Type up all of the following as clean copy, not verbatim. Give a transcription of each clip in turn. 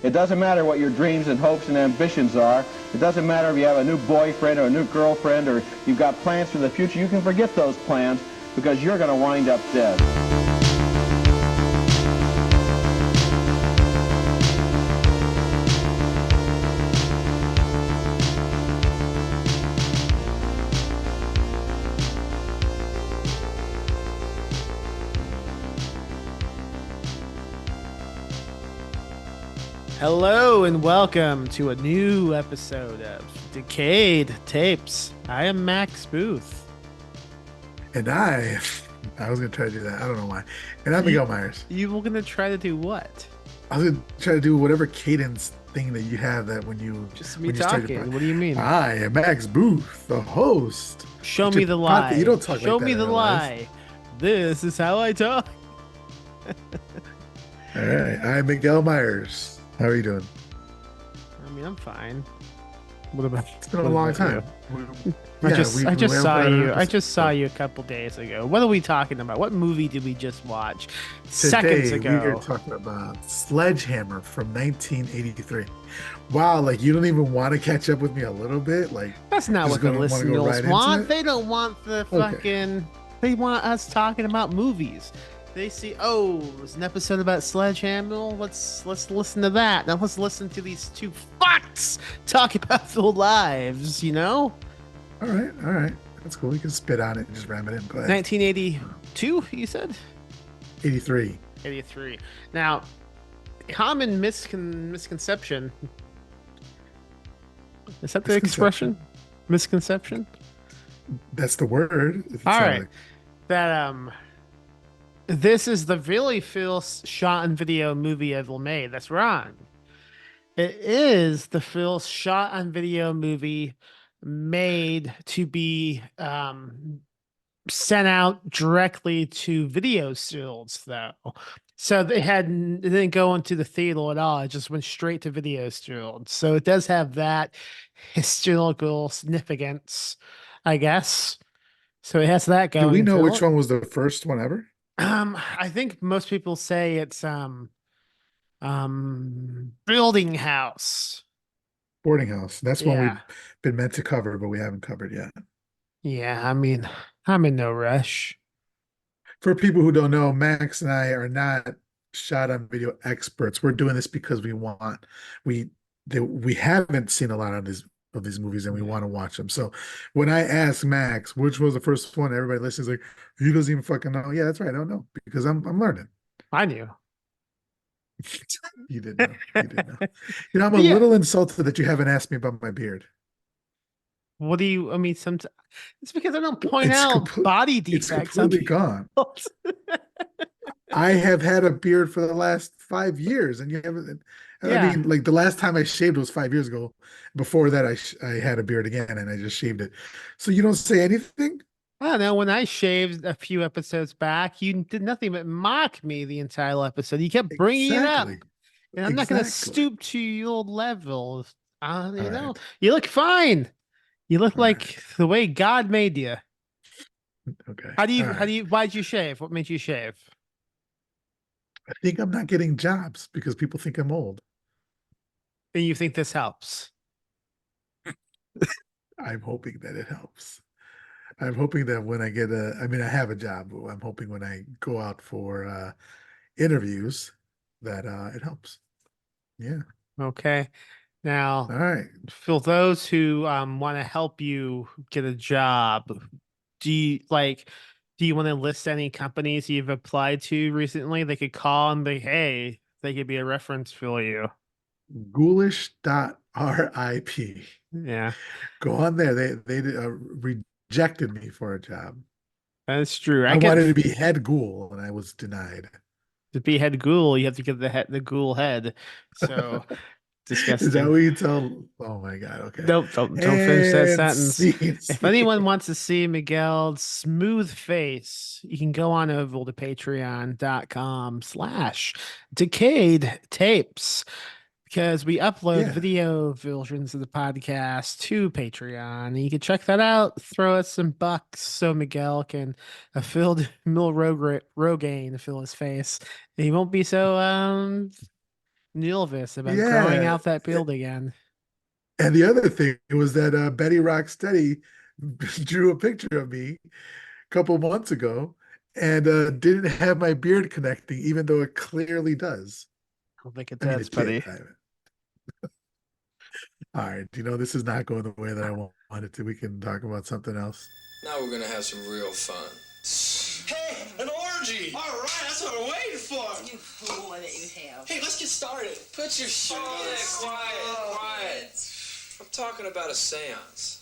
It doesn't matter what your dreams and hopes and ambitions are. It doesn't matter if you have a new boyfriend or a new girlfriend or you've got plans for the future. You can forget those plans because you're going to wind up dead. Hello and welcome to a new episode of Decayed Tapes. I am Max Booth. And I was going to try to do that. I don't know why. And I'm Miguel Myers. You were going to try to do what? I was going to try to do whatever cadence thing that you have that when you... Just me talking. What do you mean? I am Max Booth, the host. Show me the lie. You don't talk like that. Show me the lie. This is how I talk. All right. I'm Miguel Myers. How are you doing? I mean, I'm fine. What about? It's been a long time. I just saw you a couple days ago. What are we talking about? What movie did we just watch seconds ago? We were talking about Sledgehammer from 1983. Wow, like you don't even want to catch up with me a little bit? Like that's not what the listeners want. They don't want the fucking. They want us talking about movies. They see, oh, there's an episode about Sledgehammer. Let's listen to that. Now let's listen to these two fucks talk about their lives, you know? All right. That's cool. You can spit on it and just ram it in. Go ahead. 1982, you said? 83. 83. Now, common misconception. Is that the expression? Misconception? That's the word. All right. That, this is the really first shot and video movie ever made. That's wrong. It is the first shot and video movie made to be sent out directly to video stills, though. So it didn't go into the theater at all. It just went straight to video stills. So it does have that historical significance, I guess. So it has that going. Do we know which one was the first one ever? I think most people say it's Building House. Boarding House. That's one we've been meant to cover, but we haven't covered yet. Yeah, I mean, I'm in no rush. For people who don't know, Max and I are not shot on video experts. We're doing this because we haven't seen a lot of these movies and we want to watch them. So when I ask Max which was the first one, everybody listens like, he doesn't even fucking know. Yeah, that's right. I don't know because I'm learning. I knew. You did know. You know, I'm a little insulted that you haven't asked me about my beard. What do you? I mean, sometimes it's because I don't point out body defects. It's completely gone. I have had a beard for the last 5 years, and you haven't. I mean, like the last time I shaved was 5 years ago. Before that, I had a beard again, and I just shaved it. So you don't say anything? I don't know. When I shaved a few episodes back, you did nothing but mock me the entire episode. You kept bringing it up, and I'm not going to stoop to your level. You know, you look fine. You look like the way God made you. Okay. Why'd you shave? What made you shave? I think I'm not getting jobs because people think I'm old. And you think this helps? I'm hoping that it helps. I'm hoping that when I I have a job, but I'm hoping when I go out for interviews that it helps. Yeah. Okay. Now, all right. For those who want to help you get a job, do you want to list any companies you've applied to recently? They could call and be, hey, they could be a reference for you. Ghoulish.rip. Yeah. Go on there. They rejected me for a job. That's true. I wanted to be head ghoul and I was denied. To be head ghoul, you have to get the ghoul head. So disgusting. Is that what you tell? Oh my God. Okay. Don't finish that sentence. If anyone wants to see Miguel's smooth face, you can go on over to patreon.com/Decayed Tapes. Because we upload video versions of the podcast to Patreon. And you can check that out. Throw us some bucks so Miguel can fill Rogaine to fill his face. And he won't be so Nilvis about growing Yeah. out that beard again. And the other thing was that Betty Rocksteady drew a picture of me a couple months ago and didn't have my beard connecting, even though it clearly does. I don't think it I mean, does, it did. buddy. All right, this is not going the way that I want it to. We can talk about something else. Now we're gonna have some real fun. Hey, an orgy! All right, that's what we're waiting for. You fool that you have. Hey, let's get started. Put your shit on. Quiet. I'm talking about a seance.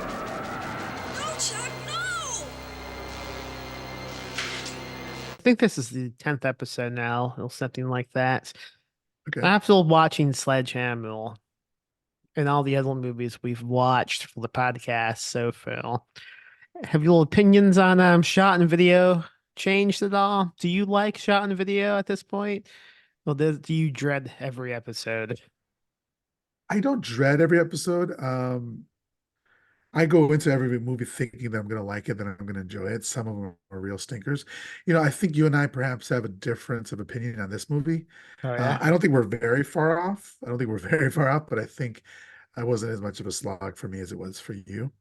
No, Chuck, no! I think this is the 10th episode now, or something like that. Okay. After watching Sledgehammer and all the other movies we've watched for the podcast so far, have your opinions on shot and video changed at all? Do you like shot and video at this point? Or do you dread every episode? I don't dread every episode. I go into every movie thinking that I'm going to like it, that I'm going to enjoy it. Some of them are real stinkers. I think you and I perhaps have a difference of opinion on this movie. Oh yeah. I don't think we're very far off. I don't think we're very far off, but I think it wasn't as much of a slog for me as it was for you.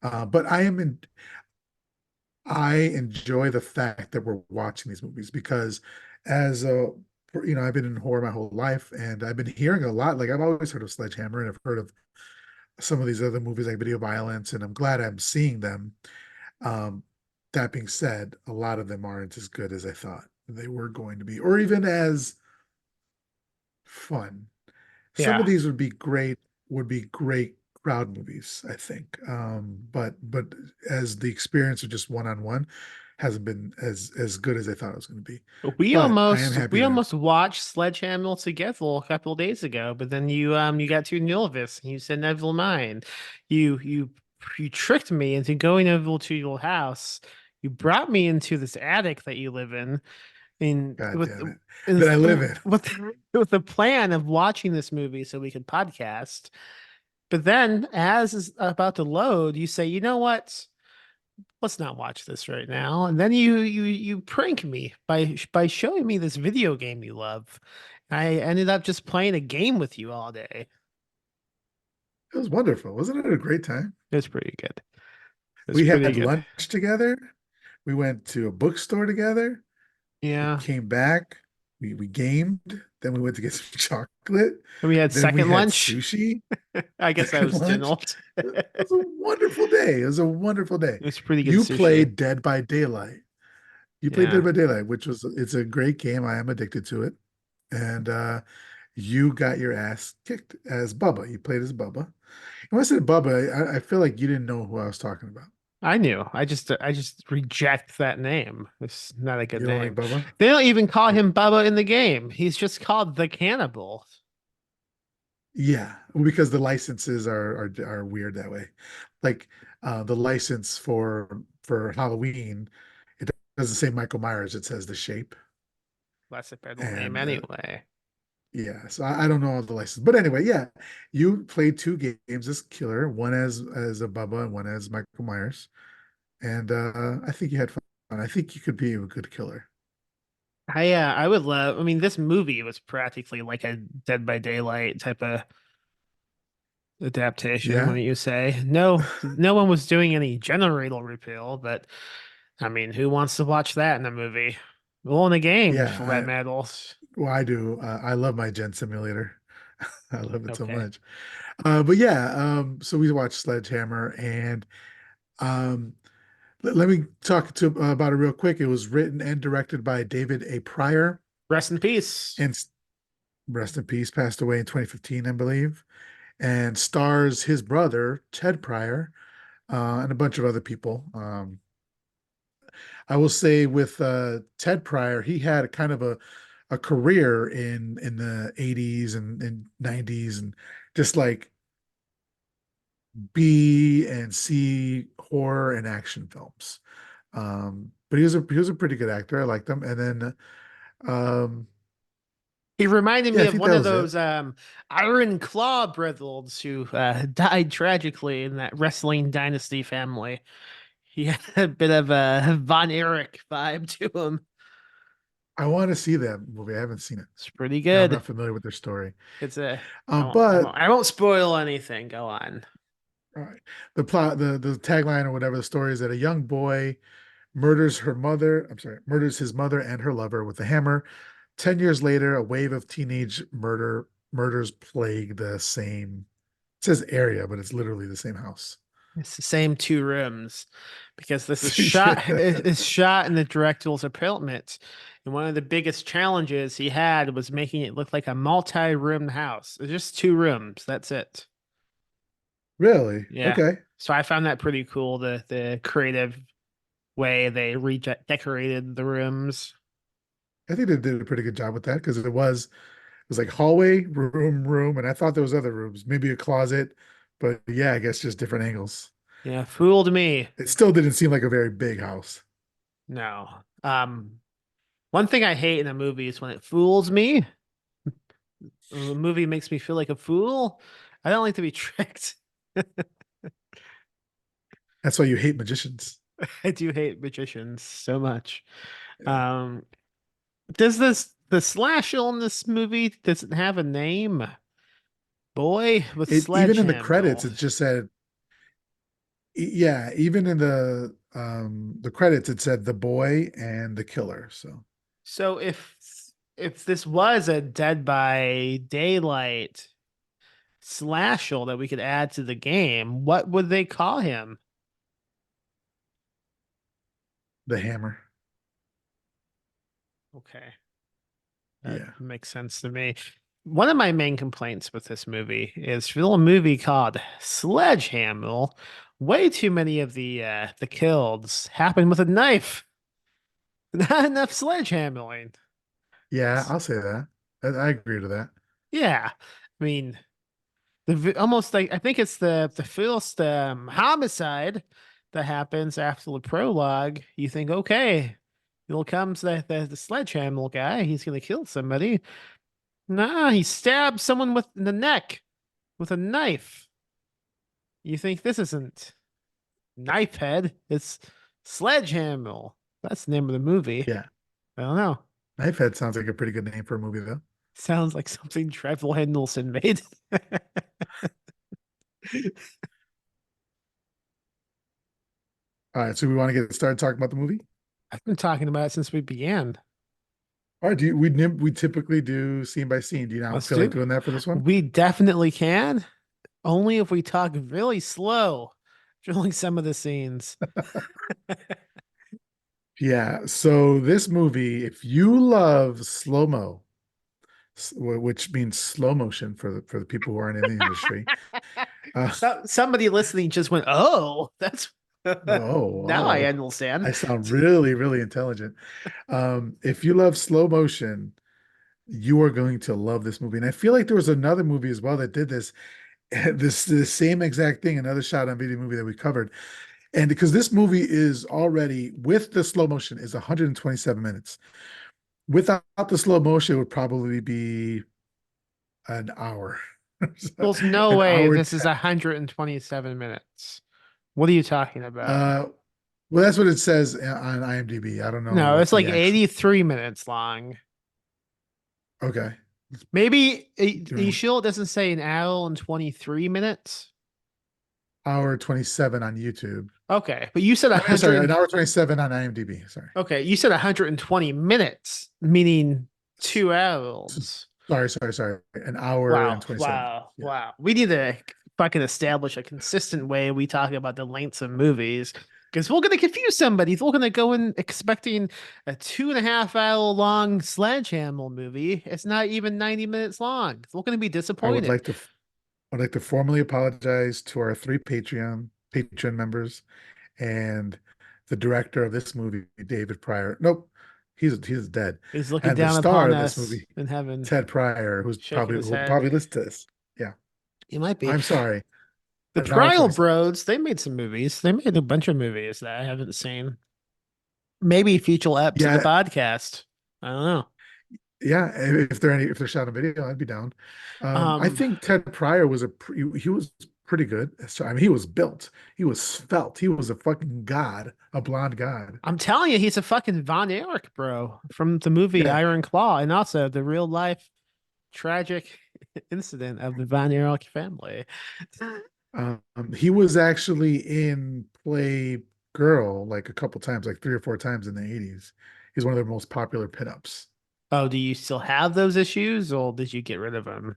But I enjoy the fact that we're watching these movies because as I've been in horror my whole life and I've been hearing a lot. Like I've always heard of Sledgehammer and I've heard of some of these other movies like Video Violence, and I'm glad I'm seeing them. That being said, a lot of them aren't as good as I thought they were going to be, or even as fun. Some of Yeah. these would be great crowd movies, I think. But as the experience of just one-on-one hasn't been as good as I thought it was going to be. We But I am almost happy we that almost watched Sledgehammer together a couple of days ago, but then you got too nervous and you said never mind. You tricked me into going over to your house. You brought me into this attic that you live in, and God with damn it, and that I live in. with the plan of watching this movie so we could podcast. But then, as is about to load, you say, "You know what? Let's not watch this right now." And then you prank me by showing me this video game you love. I ended up just playing a game with you all day. It was wonderful. Wasn't it a great time? It was pretty good. It was We pretty had good. lunch together. We went to a bookstore together. We Yeah. came back. We gamed. Then we went to get some chocolate. And we had Then we second had lunch. sushi. I guess that was Second dinner. lunch. It was a wonderful day. It was a wonderful day. It was pretty good You sushi. played Dead by Daylight. You played Yeah. Dead by Daylight, it's a great game. I am addicted to it. And you got your ass kicked as Bubba. You played as Bubba. And when I said Bubba, I feel like you didn't know who I was talking about. I knew. I just reject that name. It's not a good You don't name. like Bubba? They don't even call him Bubba in the game. He's just called the Cannibal. Yeah, well, because the licenses are weird that way. Like the license for Halloween, it doesn't say Michael Myers, it says The Shape. That's a better name And anyway. yeah, so I don't know all the licenses. But anyway, yeah, you played two games as killer, one as a Bubba and one as Michael Myers. And I think you had fun. I think you could be a good killer. I would love. I mean, this movie was practically like a Dead by Daylight type of adaptation, Yeah. wouldn't you say? No one was doing any generator repeal, but I mean, who wants to watch that in a movie? Well, in a game Yeah, for that I, metal. well, I do. I love my Gen Simulator. I love it so Okay. much. But yeah, so we watched Sledgehammer, and um, let me talk about it real quick. It was written and directed by David A. Pryor, Rest in peace. and rest in peace, passed away in 2015, I believe, and stars his brother, Ted Pryor, and a bunch of other people. I will say with Ted Pryor, he had a kind of a career in the 80s and 90s, and just like B and C horror and action films. but he was a pretty good actor. I liked him. And then He reminded yeah, me I of think one that of was it. those Iron Claw brothers who died tragically in that wrestling dynasty family. He had a bit of a Von Erich vibe to him. I want to see that movie. I haven't seen it. It's pretty I'm good. not familiar with their story. It's a But I won't spoil anything. Go on. all right, the plot, the tagline or whatever the story is that a young boy murders his mother and her lover with a hammer. 10 years later, a wave of teenage murders plague the same. It says area, but it's literally the same house. It's the same two rooms because this is shot Yeah. it's shot in the director's apartment. And one of the biggest challenges he had was making it look like a multi-room house. It's just two rooms. That's it. Really? Yeah. Okay. So I found that pretty cool, the creative way they redecorated the rooms. I think they did a pretty good job with that because it was like hallway, room, and I thought there was other rooms, maybe a closet, but yeah, I guess just different angles. Yeah, fooled me. It still didn't seem like a very big house. No. One thing I hate in a movie is when it fools me. The movie makes me feel like a fool. I don't like to be tricked. That's why you hate magicians. I do hate magicians so much. Yeah. Does the slasher in this movie doesn't have a name? Boy with Even in the credits, sledgehammer. it just said, yeah, even in the credits, it said the boy and the killer. So So if this was a Dead by Daylight slasher that we could add to the game, what would they call him? the hammer. Okay. That Yeah. makes sense to me. One of my main complaints with this movie is for a movie called Sledgehammer, way too many of the kills happen with a knife. Not enough sledgehammering. Yeah, I'll say that. I agree to that. Yeah. I mean, almost like I think it's the first homicide that happens after the prologue. You think, okay, here comes the sledgehammer guy. He's gonna kill somebody. Nah, he stabs someone with in the neck with a knife. You think this isn't Knife Head? It's Sledgehammer. That's the name of the movie. Yeah. I don't know. Knifehead sounds like a pretty good name for a movie, though. Sounds like something Trevor Hendelson made. All right, so we want to get started talking about the movie. I've been talking about it since we began. All right, we typically do scene by scene. Do you not Let's feel do like it. doing that for this one? We definitely can. Only if we talk really slow during some of the scenes. Yeah. So this movie, if you love slow-mo, which means slow motion for the people who aren't in the industry. Somebody listening just went, "Oh, that's Oh, now I wow. understand." I sound really, really intelligent. If you love slow motion, you are going to love this movie. And I feel like there was another movie as well that did this, the same exact thing, another shot on video movie that we covered. And because this movie is already with the slow motion is 127 minutes. Without the slow motion, it would probably be an hour. There's no An way hour this is 127 minutes. What are you talking about? well, that's what it says on IMDb. I don't know No, what it's like the actual. 83 minutes long. Okay. Maybe are Yeah. you sure it doesn't say an hour and 23 minutes? Hour 27 on YouTube. Okay, but you said Sorry, 100. an hour 27 on IMDb. Sorry. Okay, you said 120 minutes, meaning 2 hours. Sorry. An hour Wow, and 27. wow, Yeah. wow. We need to fucking establish a consistent way we talk about the lengths of movies because we're going to confuse somebody. If we're going to go in expecting a 2.5 hour long Sledgehammer movie, it's not even 90 minutes long. We're going to be I disappointed. would like to formally apologize to our 3 patron members and the director of this movie, David Pryor. Nope, he's dead. He's looking And the down star upon of this us movie, in heaven. Ted Pryor, who's Shaking his head. probably listens to this. Yeah, He might be. I'm sorry. The An hour Pryor 27. Bros, they made some movies. They made a bunch of movies that I haven't seen. Maybe future eps of the Yeah, podcast. I don't know. yeah. If they're shot on video, I'd be down. I Um, think Ted Pryor was he was pretty good. So I mean, he was built, he was svelte, he was a fucking god, a blonde god. I'm telling you, he's a fucking Von Erich, bro, from the movie Yeah, Iron Claw, and also the real life tragic incident of the Von Erich family. he was actually in Play Girl like a couple times, like 3 or 4 times in the 80s. He's one of their most popular pinups. Oh, do you still have those issues, or did you get rid of them?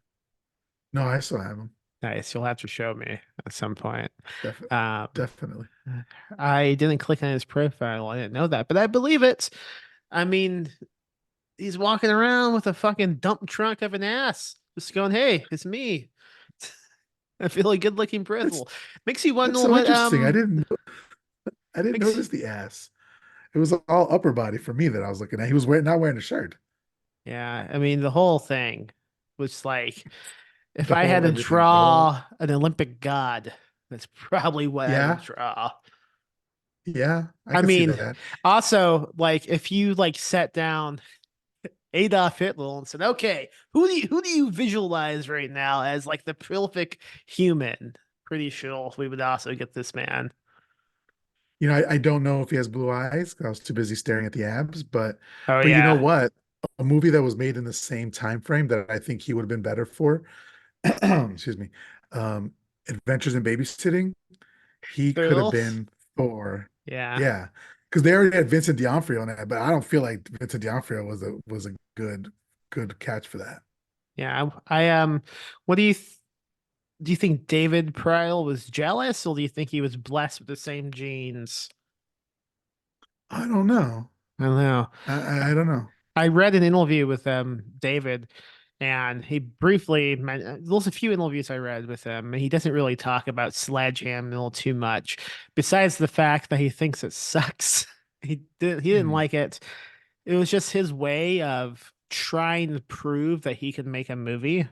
No, I still have him. Nice. You'll have to show me at some point. Def Um, Definitely. I didn't click on his profile. I didn't know that, but I believe it. I mean, he's walking around with a fucking dump truck of an ass, just going, "Hey, it's me." I feel like good looking That's bristle. Makes you wonder that's so what interesting. I didn't makes notice the ass. It was all upper body for me that I was looking at. He was not wearing a shirt. yeah, I mean the whole thing was like if The I had whole to everything, the whole draw an Olympic god, that's probably what I would yeah, draw. yeah, I I can see mean, that. also like if you like sat down Adolf Hitler and said, "Okay, who do you visualize right now as like the prolific human?" Pretty sure we would also get this man. You know, I don't know if he has blue eyes 'cause I was too busy staring at the abs, Oh but you know yeah, what? A movie that was made in the same time frame that I think he would have been better for, excuse me, um, Adventures in Babysitting. He could have Phil. been Thor. Yeah, Yeah, because they already had Vincent D'Onofrio on that, but I don't feel like Vincent D'Onofrio was a good catch for that. yeah. I. What do you think David Pryle was jealous, or do you think he was blessed with the same genes? I don't know. I don't know. I don't know. I read an interview with David, and he briefly there's a few interviews I read with him, and he doesn't really talk about Sledgehammer too much, besides the fact that he thinks it sucks. He didn't Hmm. like it. It was just his way of trying to prove that he could make a movie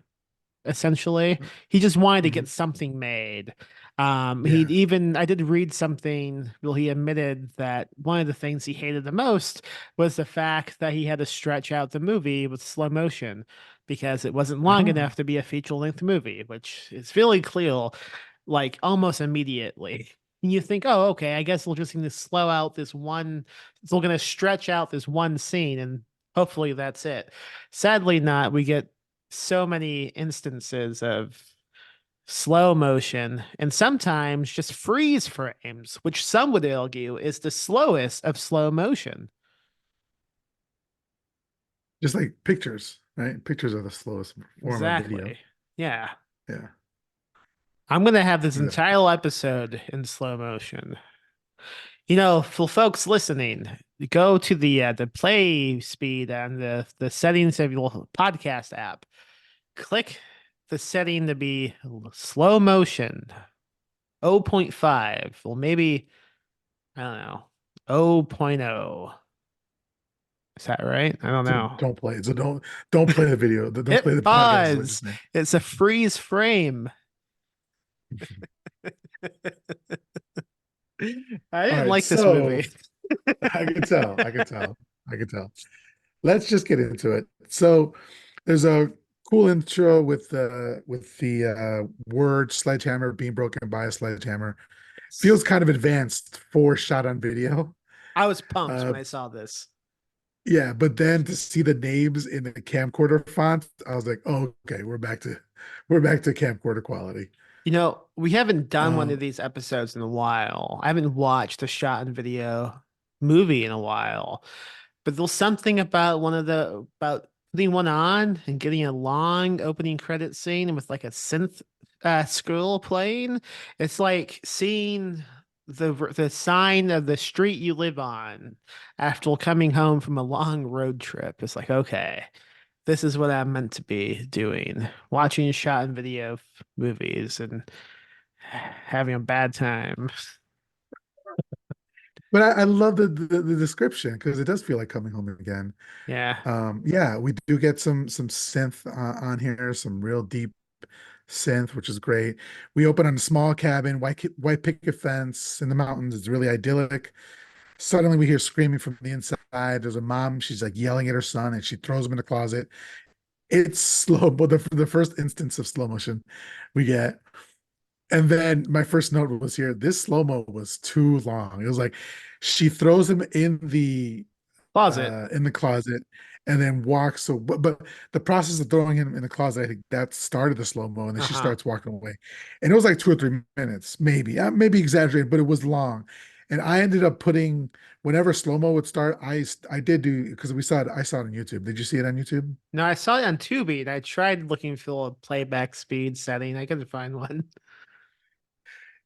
essentially. He just wanted to Mhm. get something made. He Yeah. even I did read something where he admitted that one of the things he hated the most was the fact that he had to stretch out the movie with slow motion because it wasn't long Oh. enough to be a feature-length movie, which is really clear, like almost immediately. And you think, oh, okay, I guess we're just going to slow out this one, we're going to stretch out this one scene, and hopefully that's it. Sadly, not. We get so many instances of slow motion and sometimes just freeze frames, which some would argue is the slowest of slow motion. Just like pictures, right? Pictures are the slowest form of video. Exactly. Yeah. Yeah. I'm going to have this Exactly. entire episode in slow motion. For folks listening, go to the play speed and the settings of your podcast app. Click the setting to be slow motion, 0.5, or maybe, I don't know, 0.0. Is that right? I don't So know. don't play it. So don't play the video. Don't play the Hit podcast is what you're pause. saying. It's a freeze frame. I All didn't right. like this So movie. I can tell. I can tell. I can tell. Let's just get into it. So there's a cool intro with the word sledgehammer being broken by a sledgehammer. Feels kind of advanced for shot on video. I was pumped Uh, when I saw this. yeah, but then to see the names in the camcorder font, I was like, oh, okay, we're back to camcorder quality. We haven't done one of Um, these episodes in a while. I haven't watched a shot and video movie in a while. But there's something about about putting one on and getting a long opening credit scene with like a synth scroll playing. It's like seeing the sign of the street you live on after coming home from a long road trip. It's like, okay, this is what I'm meant to be doing. Watching shot and video movies and having a bad time. but I love the description because it does feel like coming home again. Yeah. Yeah, we do get some synth on here, some real deep synth, which is great. We open on a small cabin, white picket fence in the mountains. It's really idyllic. Suddenly we hear screaming from the inside. There's a mom. She's like yelling at her son, and she throws him in the closet. It's slow, but the first instance of slow motion we get. And then my first note was here. This slow mo was too long. It was like she throws him Closet. in the closet and then walks. So, but the process of throwing him in the closet, I think that started the slow mo, and then she Uh-huh. starts walking away, and it was like 2 or 3 minutes, maybe, maybe exaggerated, but it was long. And I ended up putting whenever slow mo would start, I did do because I saw it on YouTube. Did you see it on YouTube? No, I saw it on Tubi, and I tried looking for a playback speed setting. I couldn't find one.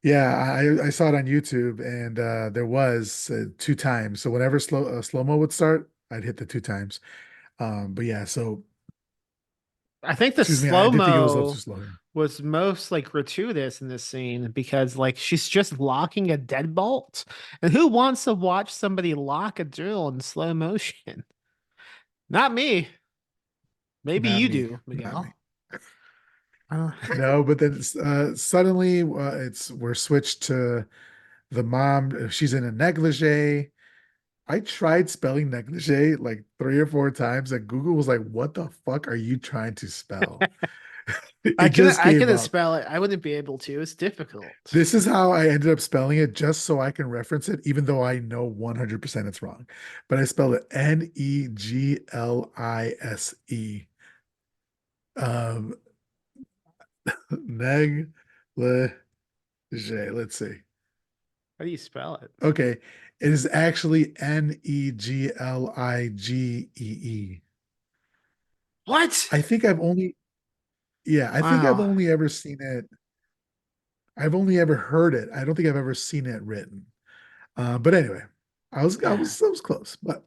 Yeah, I saw it on YouTube, and there was 2 times. So whenever slow mo would start, I'd hit the 2 times. But yeah, so I think the excuse me, I slow did think it was a little too mo slow here. was most like gratuitous in this scene because like she's just locking a deadbolt. And who wants to watch somebody lock a drill in slow motion? Not me. Maybe Not you me, do, not me. Miguel. Uh, No, but then suddenly it's we're switched to the mom. She's in a negligee. I tried spelling negligee like 3 or 4 times, and Google was like, "What the fuck are you trying to spell?" I It couldn't just I came couldn't up. spell it. I wouldn't be able to. It's difficult. This is how I ended up spelling it, just so I can reference it, even though I know 100% it's wrong. But I spelled it Neglise. Um, negligee. Let's see. How do you spell it? Okay, it is actually Negligee. What? I think I've only, yeah, I think I've Wow. only ever seen it. I've only ever heard it. I don't think I've ever seen it written. But anyway, I was close. But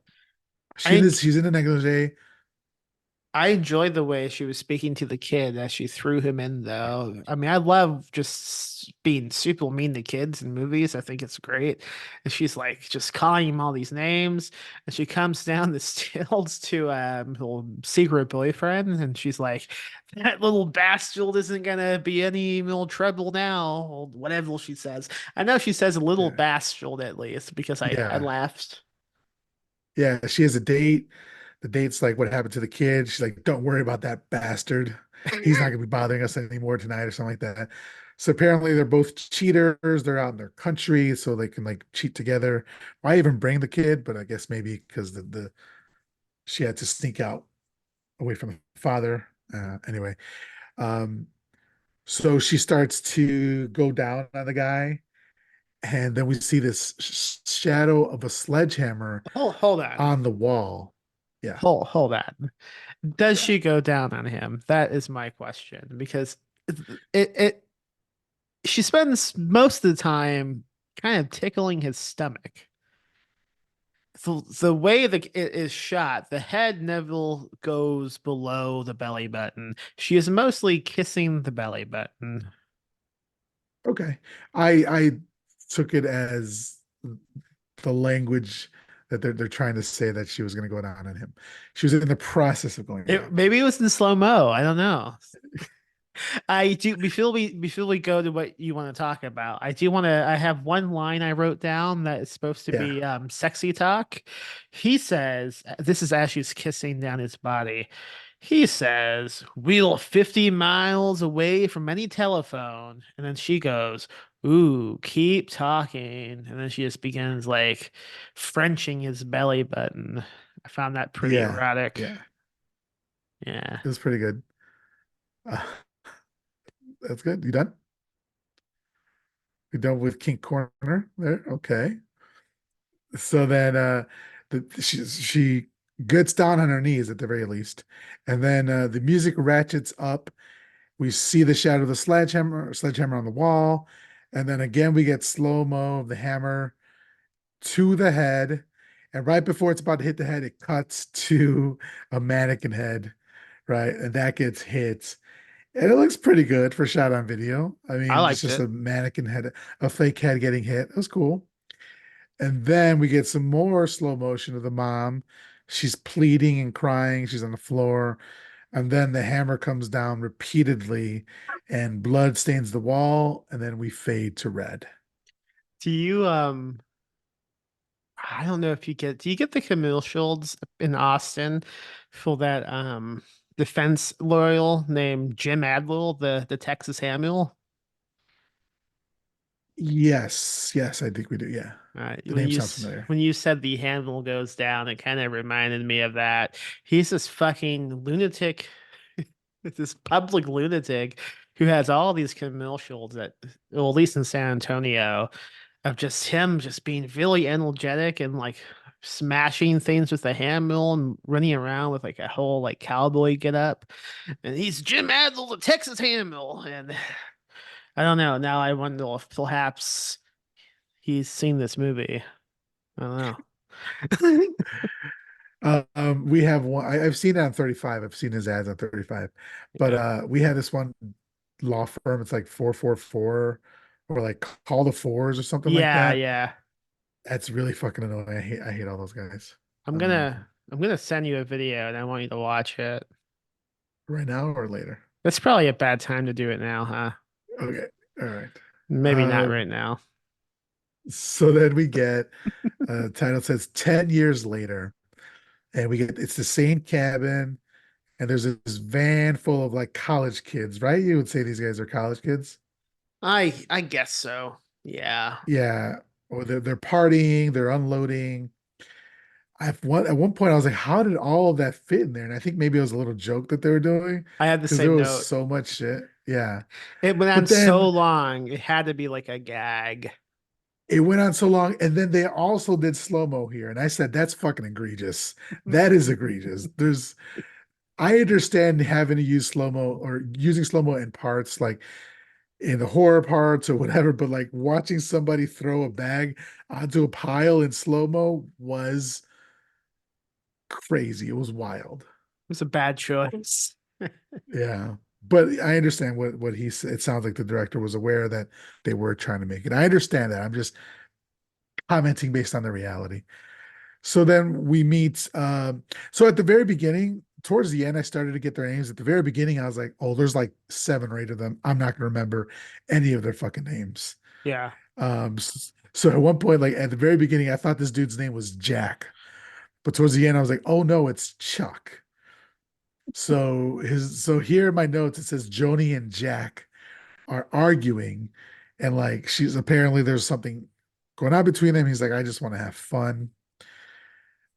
I she's in a negligee. I enjoyed the way she was speaking to the kid as she threw him in, though. I mean, I love just being super mean to kids in movies. I think it's great. And she's like just calling him all these names. And she comes down the stairs to her secret boyfriend, and she's like, "That little bastard isn't gonna be any more trouble now," or whatever she says. I know she says a little Yeah, bastard at least because I yeah, laughed. yeah. She has a date. The date's like, what happened to the kid? She's like, don't worry about that bastard. He's not gonna be bothering us anymore tonight or something like that. So apparently they're both cheaters. They're out in their country, so they can like cheat together. Why even bring the kid? But I guess maybe because the she had to sneak out away from the father. Anyway, um, so she starts to go down on the guy, and then we see this shadow of a sledgehammer Hold on. on the wall. Yeah. Hold on. Does Yeah. she go down on him? That is my question because it she spends most of the time kind of tickling his stomach. The way it is shot, the head never goes below the belly button. She is mostly kissing the belly button. Okay. I took it as the language that they're trying to say that she was going to go down on him. She was in the process of going down. Maybe it was in slow mo. I don't know. I do before we go to what you want to talk about. I have one line I wrote down that is supposed to Yeah. be sexy talk. He says this is as she's kissing down his body. He says, "We're 50 miles away from any telephone." And then she goes, "Ooh, keep talking." And then she just begins like Frenching his belly button. I found that pretty Yeah. erotic. Yeah. Yeah. It was pretty good. Uh, that's good. You done? You done with Kink Corner there? Okay. So then she gets down on her knees at the very least. And then the music ratchets up. We see the shadow of the sledgehammer on the wall. And then again, we get slow-mo of the hammer to the head. And right before it's about to hit the head, it cuts to a mannequin head, right? And that gets hit. And it looks pretty good for shot on video. I I mean, it's liked just it. a mannequin head, a fake head getting hit. It was cool. And then we get some more slow motion of the mom. She's pleading and crying. She's on the floor. And then the hammer comes down repeatedly and blood stains the wall. And then we fade to red. Do you I don't know if do you get the commercials in Austin for that defense lawyer named Jim Adler, the Texas Hamule? Yes, yes, I think we do. Yeah, the When name sounds familiar. when you said the handle goes down, it kind of reminded me of that. He's this fucking lunatic, this public lunatic who has all these commercials that, well, at least in San Antonio, of just him just being really energetic and like smashing things with a handmill and running around with like a whole like cowboy get up. And he's Jim Adler, the Texas handmill. And I don't know. Now I wonder if perhaps he's seen this movie. I don't know. We have one. I've seen it on 35. I've seen his ads on 35. But Yeah. we have this one law firm. It's like 444 or like Call the Fours or something like Yeah, that. yeah. That's really fucking annoying. I hate all those guys. I'm Um, gonna send you a video and I want you to watch it. right now or later. That's probably a bad time to do it now, huh? Okay. All right. Maybe not right now. So then we get title says 10 years later, and we get it's the same cabin, and there's this van full of like college kids, right? You would say these guys are college kids. I guess so. Yeah. Yeah. Or they're partying, they're unloading. At one point I was like, how did all of that fit in there? And I think maybe it was a little joke that they were doing I had the because there same was note. so much shit. Yeah. It went on But so then long. It had to be like a gag. it went on so long, and then they also did slow-mo here. And I said, that's fucking egregious. That is egregious. I understand having to use slow-mo or using slow-mo in parts like in the horror parts or whatever, but like watching somebody throw a bag onto a pile in slow-mo was crazy. It was wild. It was a bad choice. Yeah. But I understand what he said. It sounds like the director was aware that they were trying to make it. I understand that. I'm just commenting based on the reality. So then we meet. So at the very beginning, towards the end, I started to get their names. At the very beginning, I was like, oh, there's like 7 or 8 of them. I'm not going to remember any of their fucking names. Yeah. So at one point, like at the very beginning, I thought this dude's name was Jack. But towards the end, I was like, oh no, it's Chuck. So here in my notes, it says Joni and Jack are arguing, and like she's apparently there's something going on between them. He's like, I just want to have fun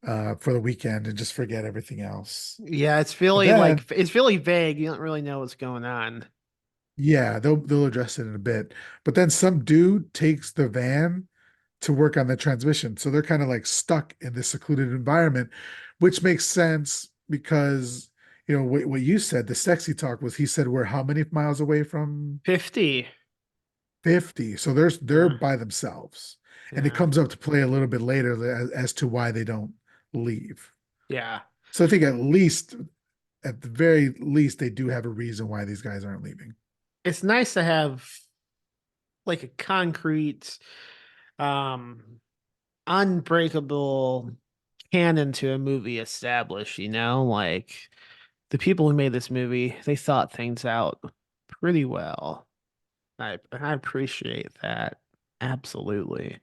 for the weekend and just forget everything else. Yeah, But then, it's really vague. You don't really know what's going on. yeah, they'll address it in a bit. But then some dude takes the van to work on the transmission. So they're kind of like stuck in this secluded environment, which makes sense because you know what you said, the sexy talk was he said we're how many miles away from 50. 50. So they're Yeah. by themselves. And it Yeah. comes up to play a little bit later as to why they don't leave. Yeah. So I think at the very least, they do have a reason why these guys aren't leaving. It's nice to have like a concrete, um, unbreakable canon to a movie established, you know? Like the people who made this movie, they thought things out pretty well. I appreciate that. Absolutely.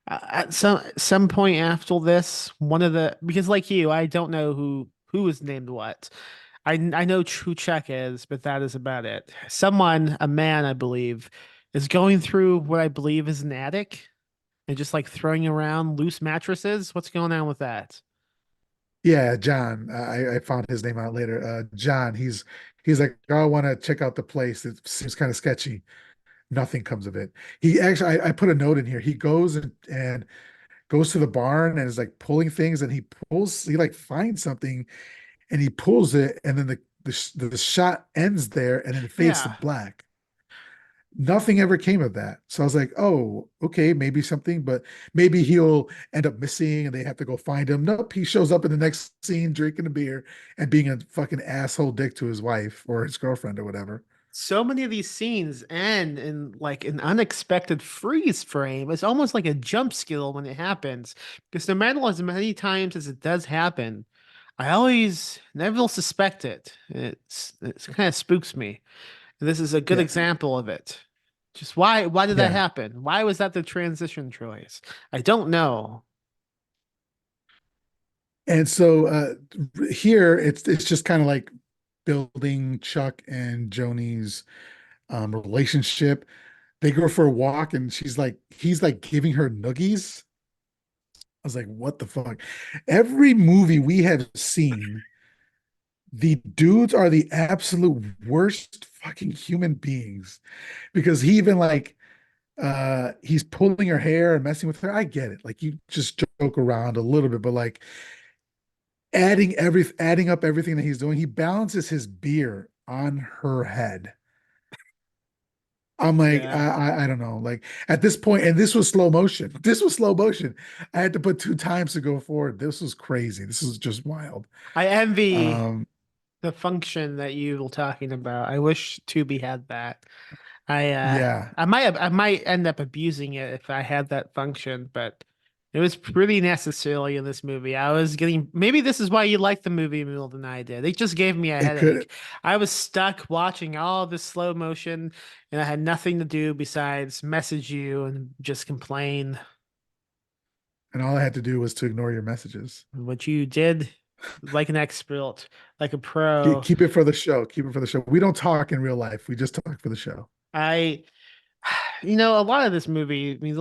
At some point after this, one of the because like you, I don't know who is named what. I know who Chuck is, but that is about it. Someone, a man, I believe, is going through what I believe is an attic and just like throwing around loose mattresses. What's going on with that? Yeah, John. I found his name out later. John. He's like, oh, I want to check out the place. It seems kind of sketchy. Nothing comes of it. He actually, I put a note in here. He goes and goes to the barn and is like pulling things, and he like finds something and he pulls it, and then the shot ends there, and then it fades to Yeah. black. Nothing ever came of that. So I was like, oh, okay, maybe something, but maybe he'll end up missing and they have to go find him. Nope, he shows up in the next scene drinking a beer and being a fucking asshole dick to his wife or his girlfriend or whatever. So many of these scenes end in like an unexpected freeze frame. It's almost like a jump skill when it happens. Because no matter as many times as it does happen, I always never suspect it. It's kind of spooks me. And this is a good Yeah, example of it. Just why did that yeah. happen? Why was that the transition choice? I don't know. And so here it's just kind of like building Chuck and Joni's relationship. They go for a walk and he's like giving her noogies. I was like, what the fuck? Every movie we have seen, the dudes are the absolute worst fucking human beings because he even like he's pulling her hair and messing with her. I get it. Like you just joke around a little bit, but like adding up everything that he's doing, he balances his beer on her head. I'm like, Yeah. I don't know. Like at this point, and this was slow motion. This was slow motion. I had to put 2 times to go forward. This was crazy. This was just wild. I envy Um, the function that you were talking about. I wish Tubi had that. yeah, I might end up abusing it if I had that function, but it was pretty necessary in this movie. I was getting maybe this is why you liked the movie more than I did. It just gave me a it could, headache. I was stuck watching all this slow motion and I had nothing to do besides message you and just complain. and all I had to do was to ignore your messages. What you did like an expert, like a pro. Keep it for the show. Keep it for the show. We don't talk in real life. We just talk for the show. I a lot of this movie, I mean,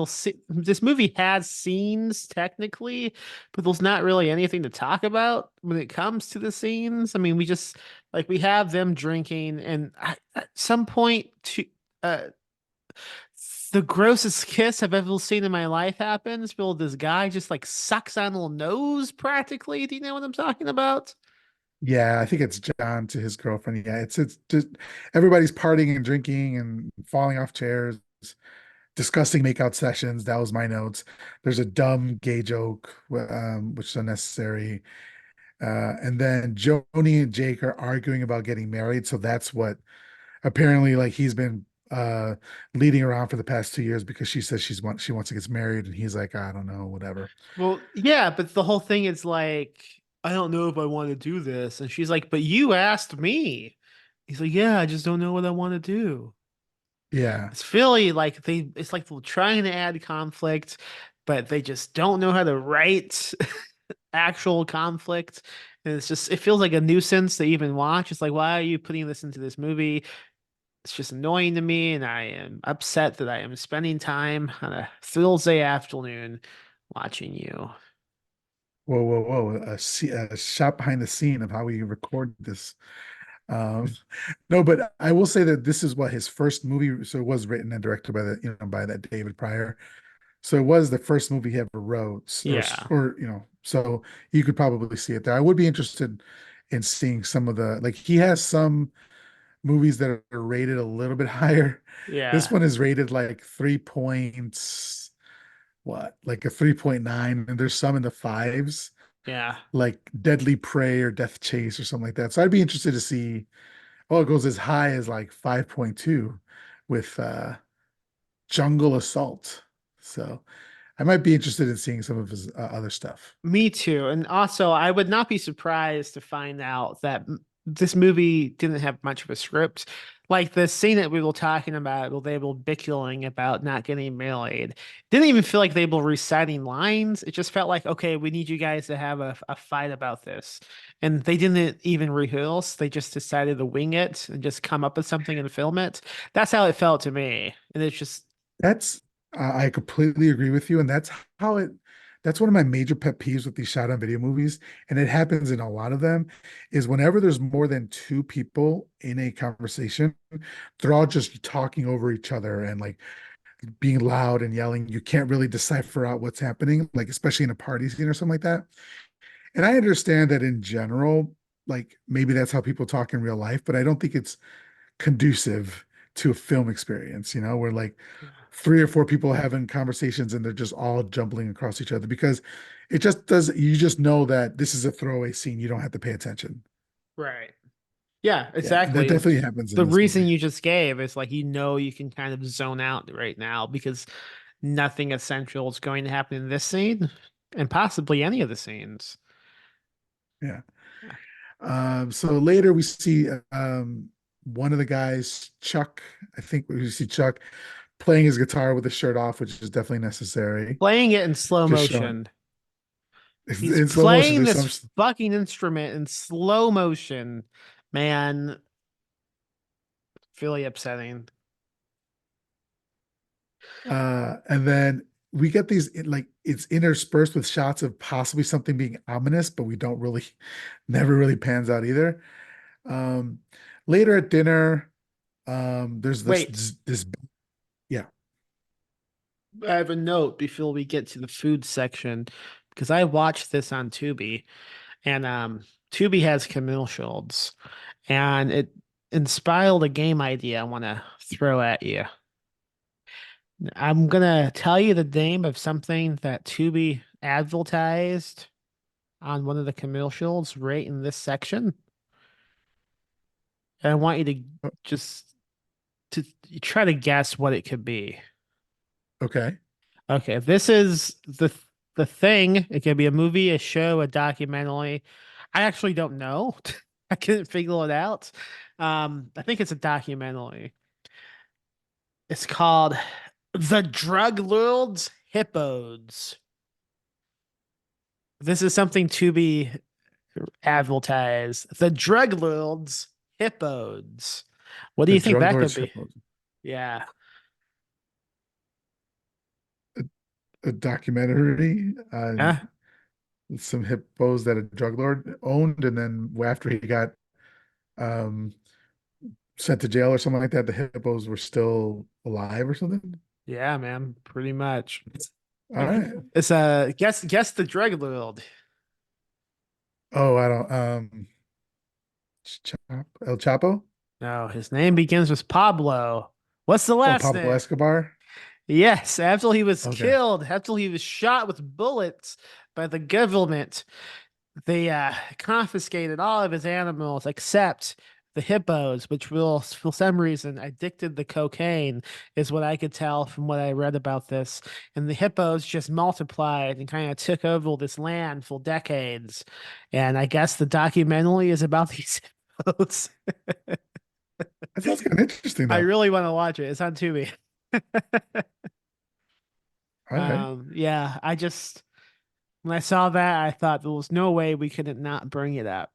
this movie has scenes technically, but there's not really anything to talk about when it comes to the scenes. I mean, we just like we have them drinking, and at some point, uh, the grossest kiss I've ever seen in my life happens. Where this guy just like sucks on her nose practically. Do you know what I'm talking about? Yeah, I think it's John to his girlfriend. Yeah, it's just everybody's partying and drinking and falling off chairs, disgusting makeout sessions. That was my notes. There's a dumb gay joke, which is unnecessary. And then Joni and Jake are arguing about getting married. So that's what apparently like he's been leading around for the past 2 years because she says she wants to get married, and he's like, I don't know, whatever. Well, yeah, but the whole thing is like, I don't know if I want to do this. And she's like, but you asked me. He's like, yeah, I just don't know what I want to do. Yeah. It's really like it's like they're trying to add conflict, but they just don't know how to write actual conflict. And it feels like a nuisance to even watch. It's like, why are you putting this into this movie? It's just annoying to me, and I am upset that I am spending time on a Thursday afternoon watching you. Whoa, whoa, whoa. A shot behind the scene of how we record this. Um, no, but I will say that this is what his first movie. So it was written and directed by by that David Pryor. So it was the first movie he ever wrote, Yeah. so you could probably see it there. I would be interested in seeing some of like he has some movies that are rated a little bit higher. This Yeah. one is rated like 3 points, what, like a 3.9, and there's some in the fives, Yeah. like Deadly Prey or Death Chase or something like that. So I'd be interested to see, oh, it goes as high as like 5.2 with Jungle Assault. So I might be interested in seeing some of his other stuff. Me too. And also, I would not be surprised to find out that this movie didn't have much of a script. Like the scene that we were talking about, where they were bickering about not getting married, didn't even feel like they were reciting lines. It just felt like, okay, we need you guys to have a fight about this. And they didn't even rehearse. They just decided to wing it and just come up with something and film it. That's how it felt to me. And it's just, That's I completely agree with you, and how it. That's one of my major pet peeves with these shot on video movies, and it happens in a lot of them, is whenever there's more than two people in a conversation, they're all just talking over each other and like being loud and yelling. You can't really decipher out what's happening, like especially in a party scene or something like that. And I understand that in general, like maybe that's how people talk in real life, but I don't think it's conducive to a film experience, where like 3 or 4 people having conversations and they're just all jumbling across each other because it just does, you just know that this is a throwaway scene. You don't have to pay attention. right. Yeah, Yeah. And that exactly. definitely happens in The this reason movie. you just gave is like you can kind of zone out right now because nothing essential is going to happen in this scene and possibly any of the scenes. Yeah. So later we see one of the guys, Chuck, I think we see Chuck playing his guitar with his shirt off, which is definitely necessary. Playing it in slow Just showing. motion. He's in slow motion. playing There's this some, fucking instrument in slow motion. Man, really upsetting. and then we get these like it's interspersed with shots of possibly something being ominous, but we don't really, never really pans out either. Um, later at dinner, there's Wait, this yeah. I have a note before we get to the food section because I watched this on Tubi, and Tubi has commercials, and it inspired a game idea I want to throw at you. I'm gonna tell you the name of something that Tubi advertised on one of the commercials right in this section. And I want you to just to try to guess what it could be. Okay. Okay, this is the thing. It could be a movie, a show, a documentary. I actually don't know. I couldn't figure it out. I think it's a documentary. It's called The Drug Lord's Hippos. This is something to be advertised. The Drug Lord's Hippos. What do The you think drug that could lord's be? hippos. Yeah. A documentary on Huh? some hippos that a drug lord owned, and then after he got um sent to jail or something like that, the hippos were still alive or something. Yeah, man. Pretty much. All right. It's a guess the Drug Lord. Oh, I don't El Chapo? No, his name begins with Pablo. What's the Oh, last Pablo name? Escobar. Yes, after he was Okay. killed, after he was shot with bullets by the government, they confiscated all of his animals except the hippos, which will, for some reason, addicted to cocaine, is what I could tell from what I read about this. And the hippos just multiplied and kind of took over this land for decades. And I guess the documentary is about these hippos. That sounds kind of interesting I though. really want to watch it. It's on Tubi. All right. Yeah, I just when I saw that, I thought there was no way we could not bring it up.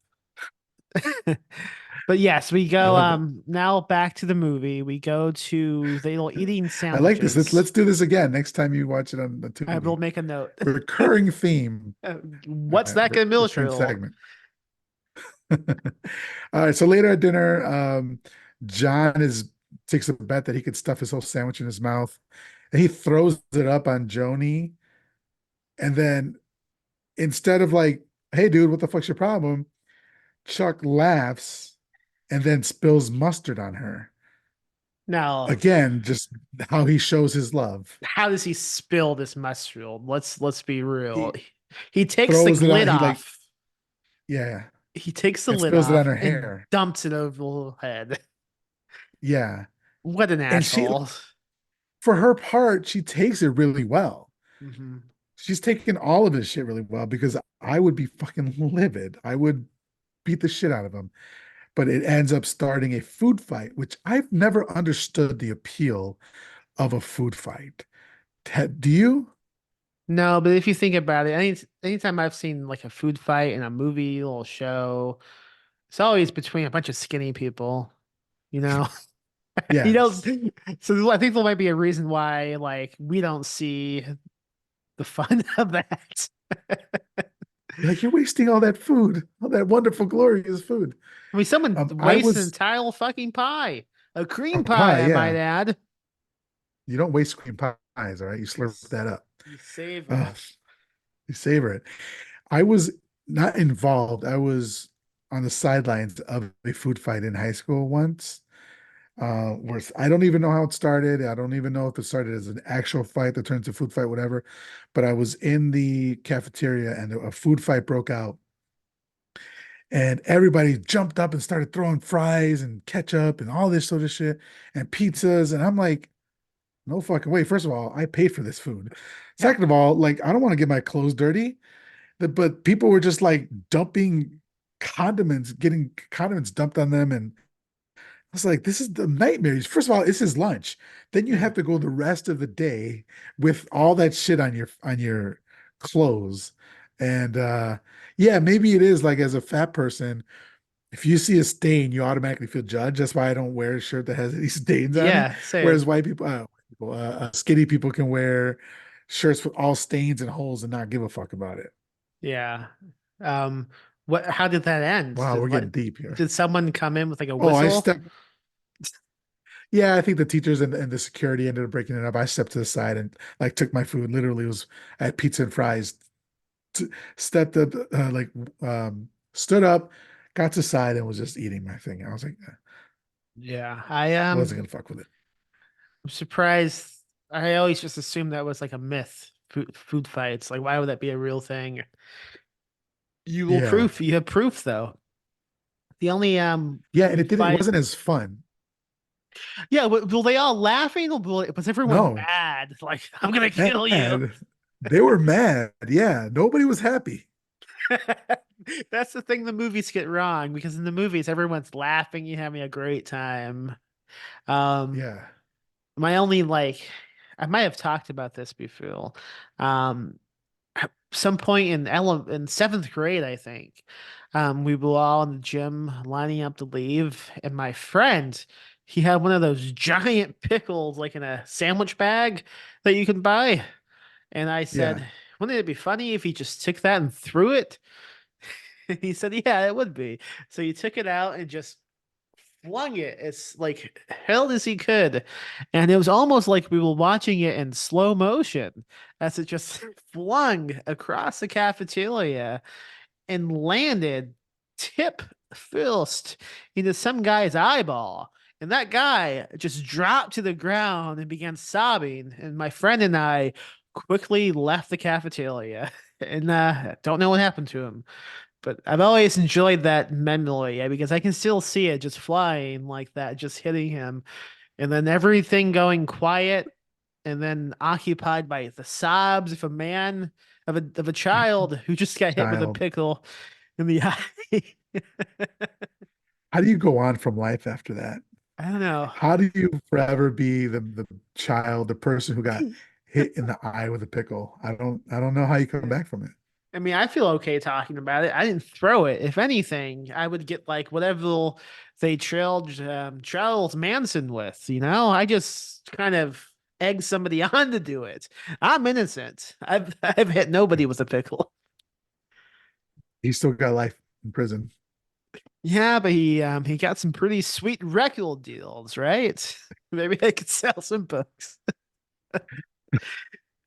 But yes, we I go love it. now back to the movie. We go to the little eating I like this. sandwiches. Let's do this again next time you watch it on the I will Tubi. make a note. Recurring theme. What's that gonna be? Recurring segment. All right. So later at dinner, John is takes a bet that he could stuff his whole sandwich in his mouth, and he throws it up on Joni. And then instead of like, "Hey, dude, what the fuck's your problem?" Chuck laughs and then spills mustard on her. Now, Again, just how he shows his love. how does he spill this mustard? Let's be real. He He takes the throws it on. lid He like, off. yeah, He takes the and lid spills it on off her and hair. dumps it over her head. Yeah, What an and she, asshole. for her part, she takes it really well. Mhm. She's taking all of his shit really well because I would be fucking livid. I would beat the shit out of him. But it ends up starting a food fight, which I've never understood the appeal of a food fight. Do you? No, but if you think about it, anytime I've seen like a food fight in a movie or show, it's always between a bunch of skinny people, you know? You know, Yes. so I think there might be a reason why like we don't see the fun of that. Like you're wasting all that food, all that wonderful, glorious food. I mean, someone I wastes an was entire fucking pie. A a cream pie, pie, I might yeah. add. You don't waste cream pies, all right? You slurp that up. You savor Oh, it. you savor it. I was not involved. I was on the sidelines of a food fight in high school once. Where I don't even know how it started. I don't even know if it started as an actual fight that turned to food fight, whatever. But I was in the cafeteria and a food fight broke out. And everybody jumped up and started throwing fries and ketchup and all this sort of shit and pizzas. And I'm like, no fucking way. First of all, I paid for this food. Yeah. Second of all, like, I don't want to get my clothes dirty. But people were just like dumping condiments, getting condiments dumped on them. And I was like, this is the nightmare. First of all, this is lunch. Then you have to go the rest of the day with all that shit on your clothes. And yeah, maybe it is like as a fat person, if you see a stain, you automatically feel judged. That's why I don't wear a shirt that has any stains on it. Yeah, same. Whereas skinny people can wear shirts with all stains and holes and not give a fuck about it. Yeah. Um, how did that end? Wow, we're getting deep here. Did someone come in with like a Oh, whistle? yeah, I think the teachers and the security ended up breaking it up. I stepped to the side and like took my food. Literally was I had pizza and fries. Stepped up, stood up, got to the side and was just eating my thing. I was like, Yeah. I wasn't gonna fuck with it. I'm surprised. I always just assumed that was like a myth. Food fights. Like, why would that be a real thing? Yeah. You have proof though. The only Yeah, and food it fight. wasn't as fun. Yeah, were they all laughing or was everyone No, mad? Like, I'm gonna kill you. mad. They were mad. Yeah, nobody was happy. That's the thing the movies get wrong because in the movies everyone's laughing, you're having a great time. Um, Yeah. my only like, I might have talked about this before. Um, some point in seventh grade, I think, we were all in the gym lining up to leave, and my friend, he had one of those giant pickles like in a sandwich bag that you can buy, and I Yeah. said, "Wouldn't it be funny if he just took that and threw it?" And he said, "Yeah, it would be." So he took it out and just flung it as like held as he could, and it was almost like we were watching it in slow motion as it just flung across the cafeteria and landed tip first into some guy's eyeball. And that guy just dropped to the ground and began sobbing. And my friend and I quickly left the cafeteria and don't know what happened to him. But I've always enjoyed that memory because I can still see it just flying like that, just hitting him. And then everything going quiet and then occupied by the sobs of a man, of a child who just got hit with a Child. pickle in the eye. How do you go on from life after that? I don't know. How do you forever be the child, the person who got hit in the eye with a pickle? I don't know how you come back from it. I mean, I feel okay talking about it. I didn't throw it. If anything, I would get like whatever they trailed Charles Manson with, you know? I just kind of egged somebody on to do it. I'm innocent. I've hit nobody with a pickle. He still got life in prison. Yeah, but he got some pretty sweet record deals, right? Maybe I could sell some books.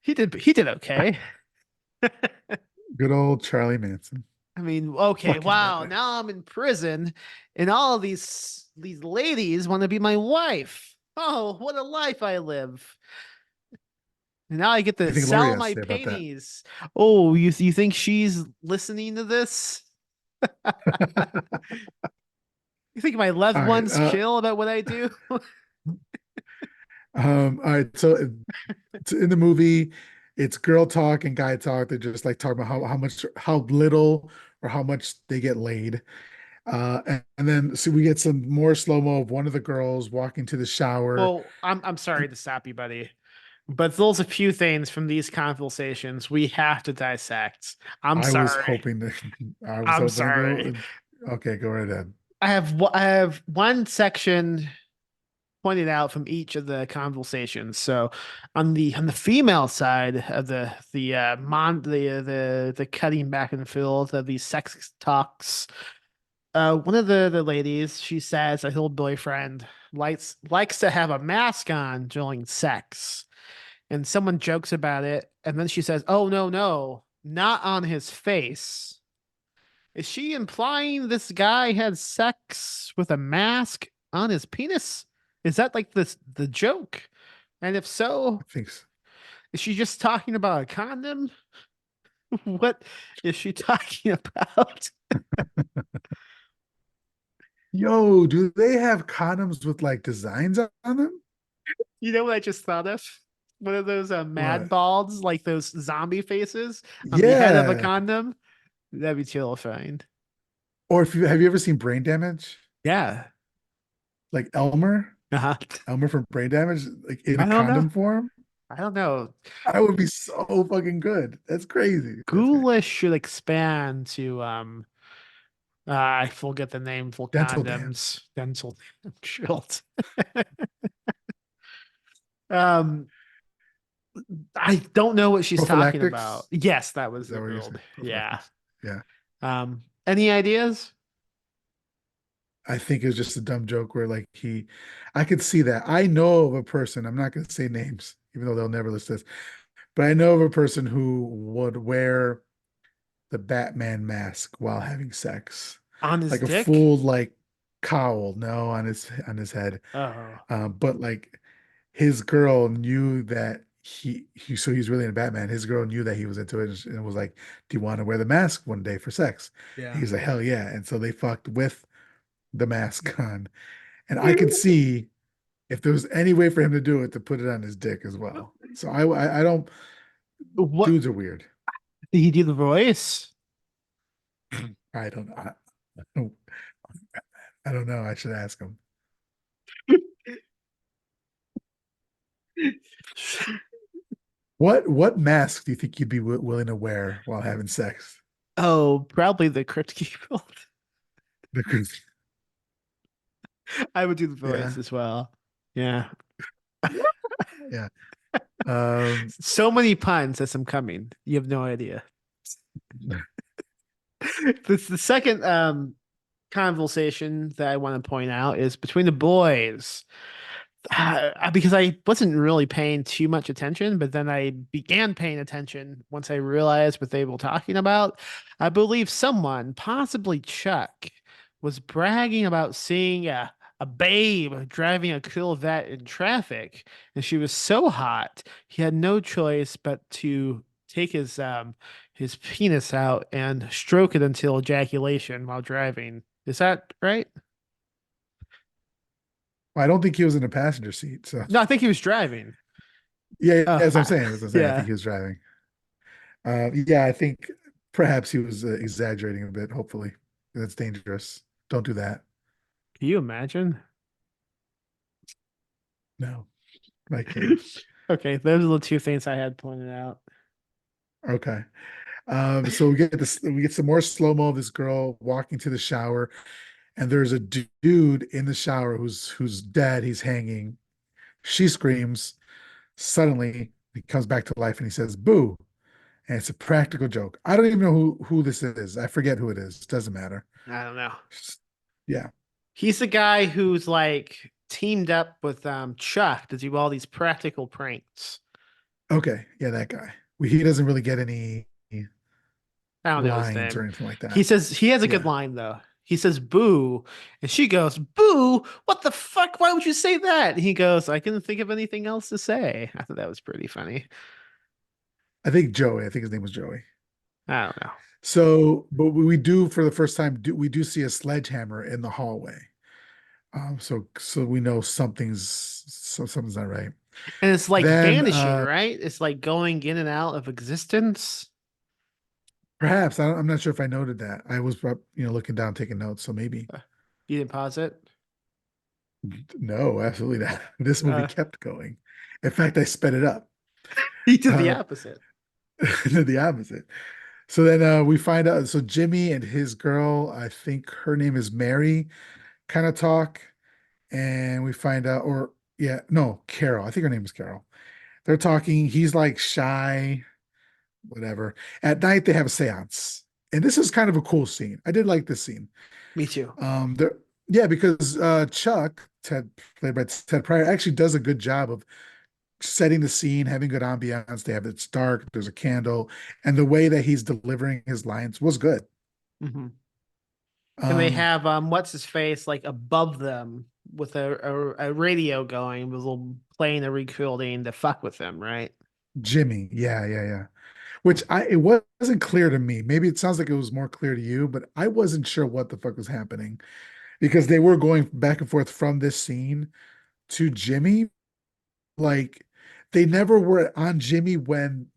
He did okay. Good old Charlie Manson. I mean, okay, Fucking wow. love it. Now I'm in prison, and all of these ladies want to be my wife. Oh, what a life I live! And now I get What do to you think sell Lori has to my say about that? pennies. Oh, you think she's listening to this? You think my loved All right. ones chill about what I do? All right. So it's in the movie, it's girl talk and guy talk. They're just like talking about how little or how much they get laid. And then so we get some more slow-mo of one of the girls walking to the shower. Well, I'm sorry to stop you, buddy, but there's a few things from these conversations we have to dissect. I'm I was sorry. hoping to I was I'm hoping to sorry. go. Okay, go right ahead. I have one section pointed out from each of the conversations. So on the female side of the cutting back and forth of these sex talks, one of the ladies, she says that her boyfriend likes to have a mask on during sex, and someone jokes about it, and then she says, "Oh no, not on his face." Is she implying this guy had sex with a mask on his penis? Is that like the joke? And if so, I think so. is she just talking about a condom? What is she talking about? Yo, do they have condoms with like designs on them? You know what I just thought of? One of those mad What? balls, like those zombie faces on the head of a Yeah. condom. That'd be terrifying. Or if you have you ever seen Brain Damage? Yeah. Like Elmer? Uh-huh. Elmer from Brain Damage, like in I a don't know. condom form? I don't know. I would be so fucking good. That's crazy. That's crazy. Ghoulish should expand to I forget the name for Dental dam. condoms. Dental shield. Um, I don't know what she's talking about. Prophylactics. Yes, that Is was that the what you're build. saying? Yeah. Prophylactics. Yeah. Any ideas? I think it was just a dumb joke where like I could see that. I know of a person, I'm not going to say names, even though they'll never list this, but I know of a person who would wear the Batman mask while having sex, On his like a dick? full like cowl, no, on his head. Oh. But like his girl knew that so he's really into Batman. His girl knew that he was into it and was like, "Do you want to wear the mask one day for sex?" Yeah. He's like, "Hell yeah!" And so they fucked with the mask on, and I could see if there was any way for him to do it to put it on his dick as well. So I don't. What Dudes are weird. did he do the voice? I don't. Don't I don't know. I should ask him. What mask do you think you'd be willing to wear while having sex? Oh, probably the crypt keeper. The I would do the Yeah, voice as well. Yeah. yeah. Um, So many puns as I'm coming. You have no idea. The second conversation that I want to point out is between the boys. Because I wasn't really paying too much attention, but then I began paying attention once I realized what they were talking about. I believe someone, possibly Chuck, was bragging about seeing a babe driving a Corvette in traffic, and she was so hot he had no choice but to take his penis out and stroke it until ejaculation while driving. Is that right? I don't think he was in the passenger seat. So No, I think he was driving. yeah, Uh, as I'm saying, as I'm saying, I think yeah. he was driving. Yeah, I think perhaps he was exaggerating a bit. Hopefully, that's dangerous. Don't do that. Can you imagine? No, I can't. Okay, those are the two things I had pointed out. Okay. So we get some more slow-mo of this girl walking to the shower, and there's a dude in the shower who's dead. He's hanging. She screams. Suddenly, he comes back to life and he says, "Boo!" And it's a practical joke. I don't even know who this is. I forget who it is. Doesn't matter. I don't know. Yeah. He's the guy who's like teamed up with Chuck to do all these practical pranks. Okay. Yeah, that guy. He doesn't really get any I don't know his lines or name. anything like He that. says he has a good Yeah. line though. He says boo, and she goes, "Boo! What the fuck? Why would you say that?" And he goes, "I couldn't think of anything else to say." I thought that was pretty funny. I think Joey. I think his name was Joey. I don't know. So, but we do for the first time we do see a sledgehammer in the hallway. So we know something's not right. And it's like Then vanishing, right? It's like going in and out of existence. perhaps I'm not sure if I noted that. I was looking down taking notes, so maybe You didn't pause it? no, absolutely not. This movie Uh, kept going. In fact, I sped it up. he did the Uh, opposite. the opposite. So then we find out. So Jimmy and his girl, I think her name is Mary, kind of talk, and we find out, or yeah, no, Carol. I think her name is Carol. They're talking. He's like shy, whatever. At night they have a séance, and this is kind of a cool scene. I did like this scene. Me too. There, yeah, because Chuck, Ted, played by Ted Pryor, actually does a good job of setting the scene, having good ambiance. They have it's dark, there's a candle, and the way that he's delivering his lines was good. Hmm. And they Um, have what's his face like above them with a radio going, with a little playing a recording to fuck with them, right? Jimmy, yeah. Which it wasn't clear to me. Maybe it sounds like it was more clear to you, but I wasn't sure what the fuck was happening because they were going back and forth from this scene to Jimmy. Like they never were on Jimmy when.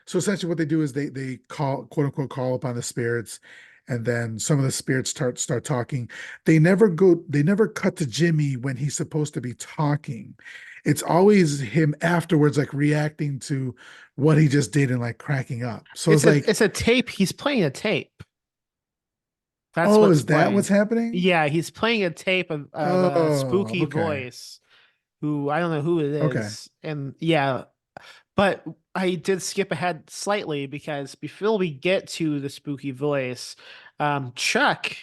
So essentially, what they do is they call quote unquote call upon the spirits, and then some of the spirits start talking. They never cut to Jimmy when he's supposed to be talking. It's always him afterwards, like reacting to what he just did and like cracking up. So it's like, it's a tape. He's playing a tape. That's oh, what's is that playing. what's happening? Yeah, he's playing a tape of a Oh, spooky okay. voice who I don't know who it Okay. is. And yeah, but I did skip ahead slightly because before we get to the spooky voice, Chuck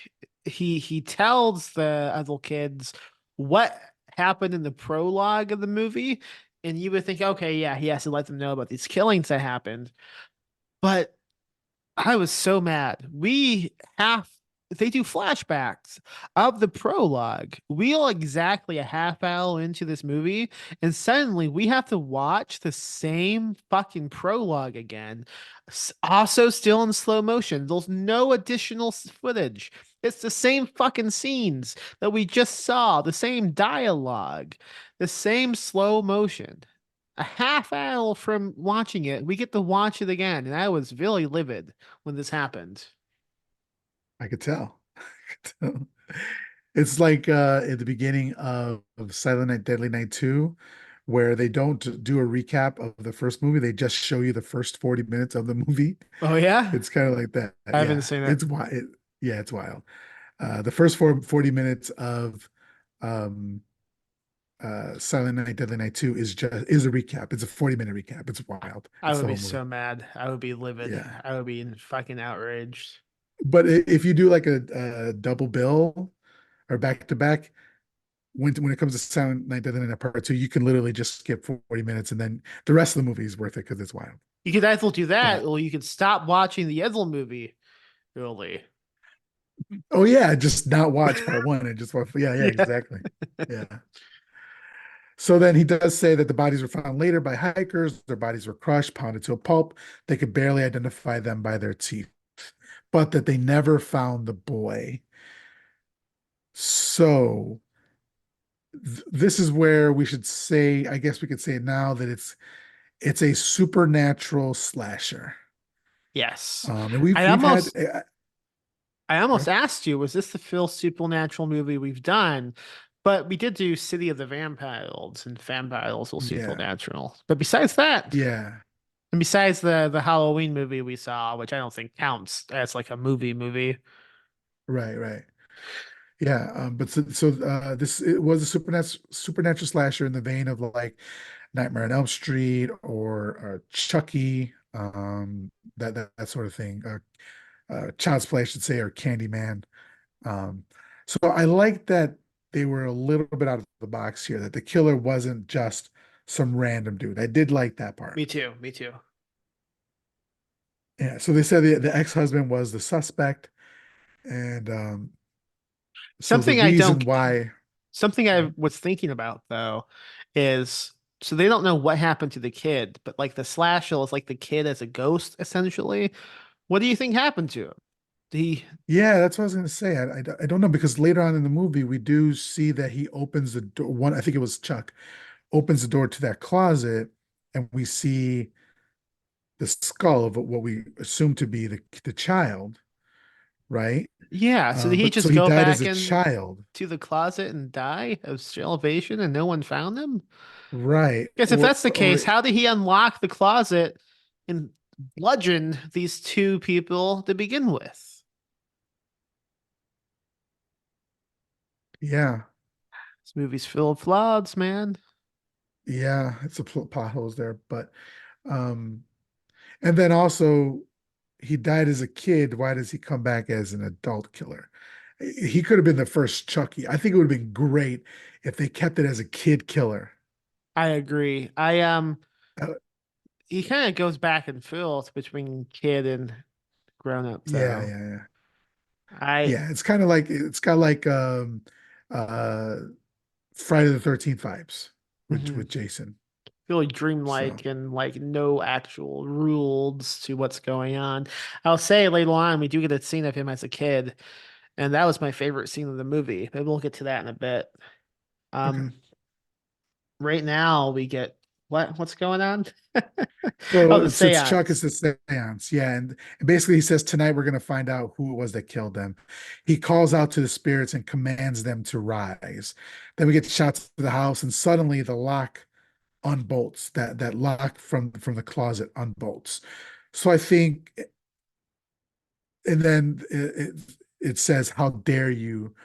he tells the other kids what happened in the prologue of the movie, and you would think, okay, yeah, he has to let them know about these killings that happened. But I was so mad. They do flashbacks of the prologue. We are exactly a half hour into this movie, and suddenly we have to watch the same fucking prologue again. Also, still in slow motion. There's no additional footage. It's the same fucking scenes that we just saw, the same dialogue, the same slow motion. A half hour from watching it, we get to watch it again, and I was really livid when this happened. I could tell. I could tell. It's like at the beginning of Silent Night, Deadly Night 2, where they don't do a recap of the first movie. They just show you the first 40 minutes of the movie. Oh yeah, It's kind of like that. I haven't Yeah. seen it. It's wild. Yeah, it's wild. The first 40 minutes of um Silent Night, Deadly Night 2 is a recap. It's a 40-minute recap. It's wild. I It's would the be whole movie. so mad. I would be livid. Yeah. I would be fucking outraged. But if you do like a double bill or back to back, when it comes to Silent Night, Deadly Night Part 2, you can literally just skip 40 minutes and then the rest of the movie is worth it because it's wild. You could either do that, But or you could stop watching the other movie early. oh yeah, just not watch part one and just watch. Yeah, yeah, Yeah. exactly. Yeah. So then he does say that the bodies were found later by hikers. Their bodies were crushed, pounded to a pulp. They could barely identify them by their teeth, but that they never found the boy. So this is where we should say, I guess we could say now that it's a supernatural slasher. Yes. And I we've had almost I almost asked you, was this the Phil supernatural movie we've done? But we did do City of the Vampires, and Vampires will yeah, supernatural. But besides that, yeah, and besides the Halloween movie we saw, which I don't think counts as like a movie. right, right. Yeah, but this it was a supernatural slasher in the vein of like Nightmare on Elm Street or Chucky, that sort of thing. Child's Play, I should say, or Candyman. Um, so I like that they were a little bit out of the box here, that the killer wasn't just some random dude. I did like that part. Me too. Me too. Yeah, so they said the ex-husband was the suspect, and so the Something I reason don't why, Something I was thinking about though is so they don't know what happened to the kid, but like the slasher is like the kid as a ghost essentially. What do you think happened to him? He yeah, that's what I was going to say. I don't know because later on in the movie we do see that he opens the door. One, I think it was Chuck, opens the door to that closet, and we see the skull of what we assume to be the child, right? Yeah, so did he But so just he go died as back a in child, to the closet and die of starvation and no one found him? right? Because if that's the case, Or how did he unlock the closet and bludgeon these two people to begin with? yeah, This movie's full of flaws, man. yeah, it's a plot holes there, but um, and then also he died as a kid. Why does he come back as an adult killer? He could have been the first Chucky. I think it would have been great if they kept it as a kid killer. I agree. Uh, He kind of goes back and forth between kid and grown up yeah, though. yeah, yeah. I Yeah, it's kind of like it's got like uh Friday the 13th vibes mhm, with Jason. really So dreamlike and like no actual rules to what's going on. I'll say later on we do get a scene of him as a kid, and that was my favorite scene of the movie. Maybe we'll get to that in a bit. okay. Um, right now we get What's going on? Oh, the So Chuck is seance. the seance, yeah, and basically he says tonight we're gonna find out who it was that killed them. He calls out to the spirits and commands them to rise. Then we get shots to the house, and suddenly the lock unbolts. That lock from the closet unbolts. So I think, and then it says, "How dare you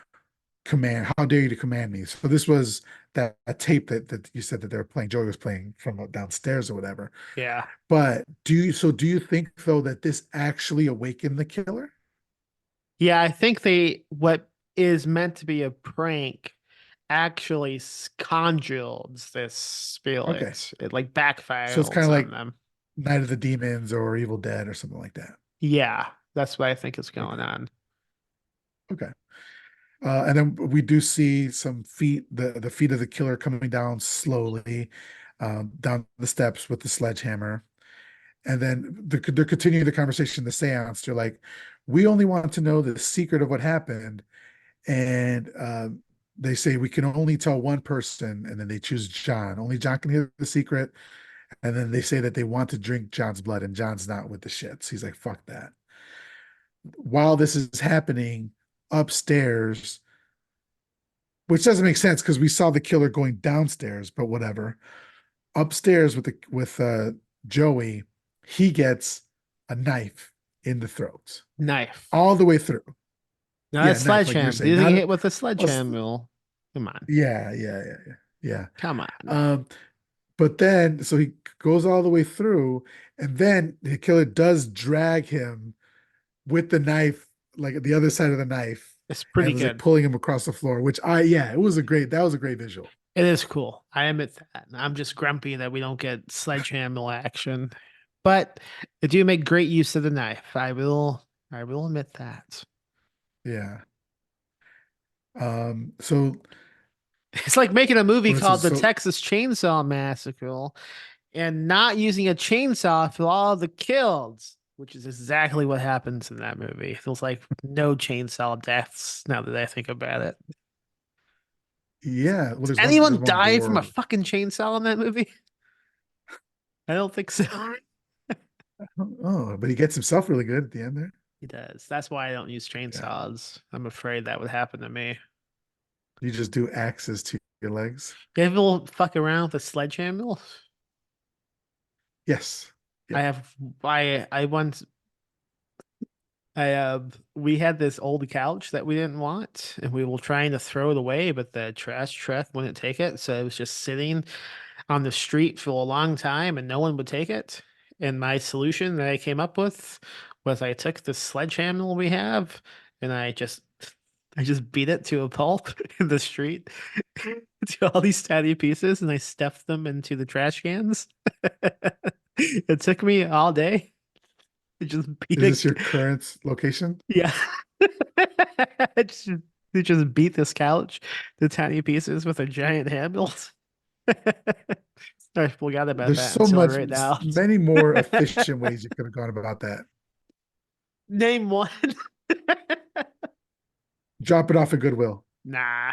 command? How dare you to command me?" So this was that a tape that you said that they were playing. Joey was playing from downstairs or whatever. Yeah. But do you think though that this actually awakened the killer? Yeah, I think what is meant to be a prank actually conjured this Okay. spirit. It like So it's kind backfires of on like them. Night of the Demons or Evil Dead or something like that. Yeah, that's what I think is going Okay. on. Okay. And then we do see some feet, the feet of the killer coming down slowly, down the steps with the sledgehammer. And then they're continuing the conversation, the seance. They're like, we only want to know the secret of what happened. And they say we can only tell one person, and then they choose John. Only John can hear the secret. And then they say that they want to drink John's blood, and John's not with the shits. He's like, fuck that. While this is happening upstairs, which doesn't make sense because we saw the killer going downstairs, but whatever. Upstairs with Joey, he gets a knife in the throat Knife. all the way through. No, Yeah, that's knife, like you're sledgehammer. saying. Did he Not hit with a a, sledgehammer? Come on. yeah. Come on. But then so he goes all the way through, and then the killer does drag him with the knife, like the other side of the knife, It's and pretty was like good. pulling him across the floor, which that was a great visual. It is cool. I admit that. I'm just grumpy that we don't get sledgehammer action. But they do make great use of the knife. I will admit that. Yeah. So It's like making a movie what is it? called The So Texas Chainsaw Massacre and not using a chainsaw for all the kills, which is exactly what happens in that movie. It feels like no chainsaw deaths now that I think about it. yeah, well, Does anyone there's one die from a gore. fucking chainsaw in that movie? I don't think so. Oh, but he gets himself really good at the end there. He does. That's why I don't use Yeah. chainsaws. I'm afraid that would happen to me. You just do axes to your legs. You ever fuck around with a sledgehammer? Yes. I Yep. have. I once. We had this old couch that we didn't want, and we were trying to throw it away, but the trash truck wouldn't take it, so it was just sitting on the street for a long time, and no one would take it. And my solution that I came up with was I took the sledgehammer we have, and I just beat it to a pulp in the street to all these tiny pieces, and I stuffed them into the trash cans. It took me all day. Just beat Is this it. your current location? Yeah. I just beat this couch to tiny pieces with a giant handle. I forgot about There's that so until much, right now. many more efficient ways you could have gone about that. Name one. Drop it off at Goodwill. Nah.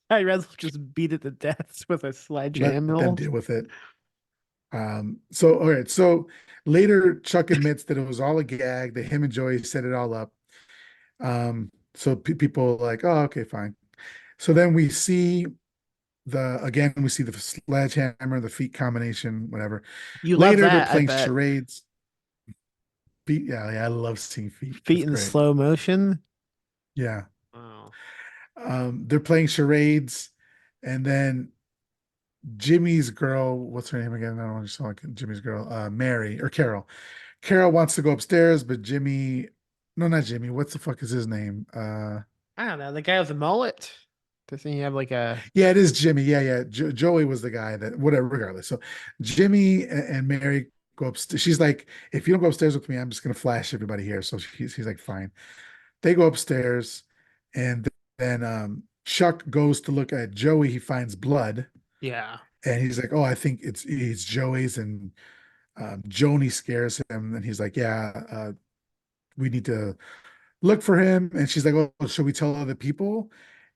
I'd rather just beat it to death with a Let sledgehammer. them deal with it. So all right. So later Chuck admits that it was all a gag, that him and Joey set it all up. So people are like, oh, okay, fine. So then we see the sledgehammer, the feet combination, whatever. You love Later they're that, I playing bet. charades. Feet, yeah, I love seeing feet. Feet That's in great. slow motion. Yeah. Oh. They're playing charades, and then Jimmy's girl, what's her name again? I don't want to sound like Jimmy's girl, Mary or Carol. Carol wants to go upstairs, but Jimmy, no, not Jimmy. What's the fuck is his name? I don't know. The guy with the mullet. Doesn't he have like a Yeah, it is Jimmy. Yeah. Joey was the guy that, whatever, regardless. So Jimmy and Mary go upstairs. She's like, if you don't go upstairs with me, I'm just gonna flash everybody here. So he's like, fine. They go upstairs, and then Chuck goes to look at Joey. He finds blood, yeah. and he's like, "Oh, I think it's Joey's." And Joni scares him, and he's like, "Yeah, we need to look for him." And she's like, "Oh, should we tell other people?"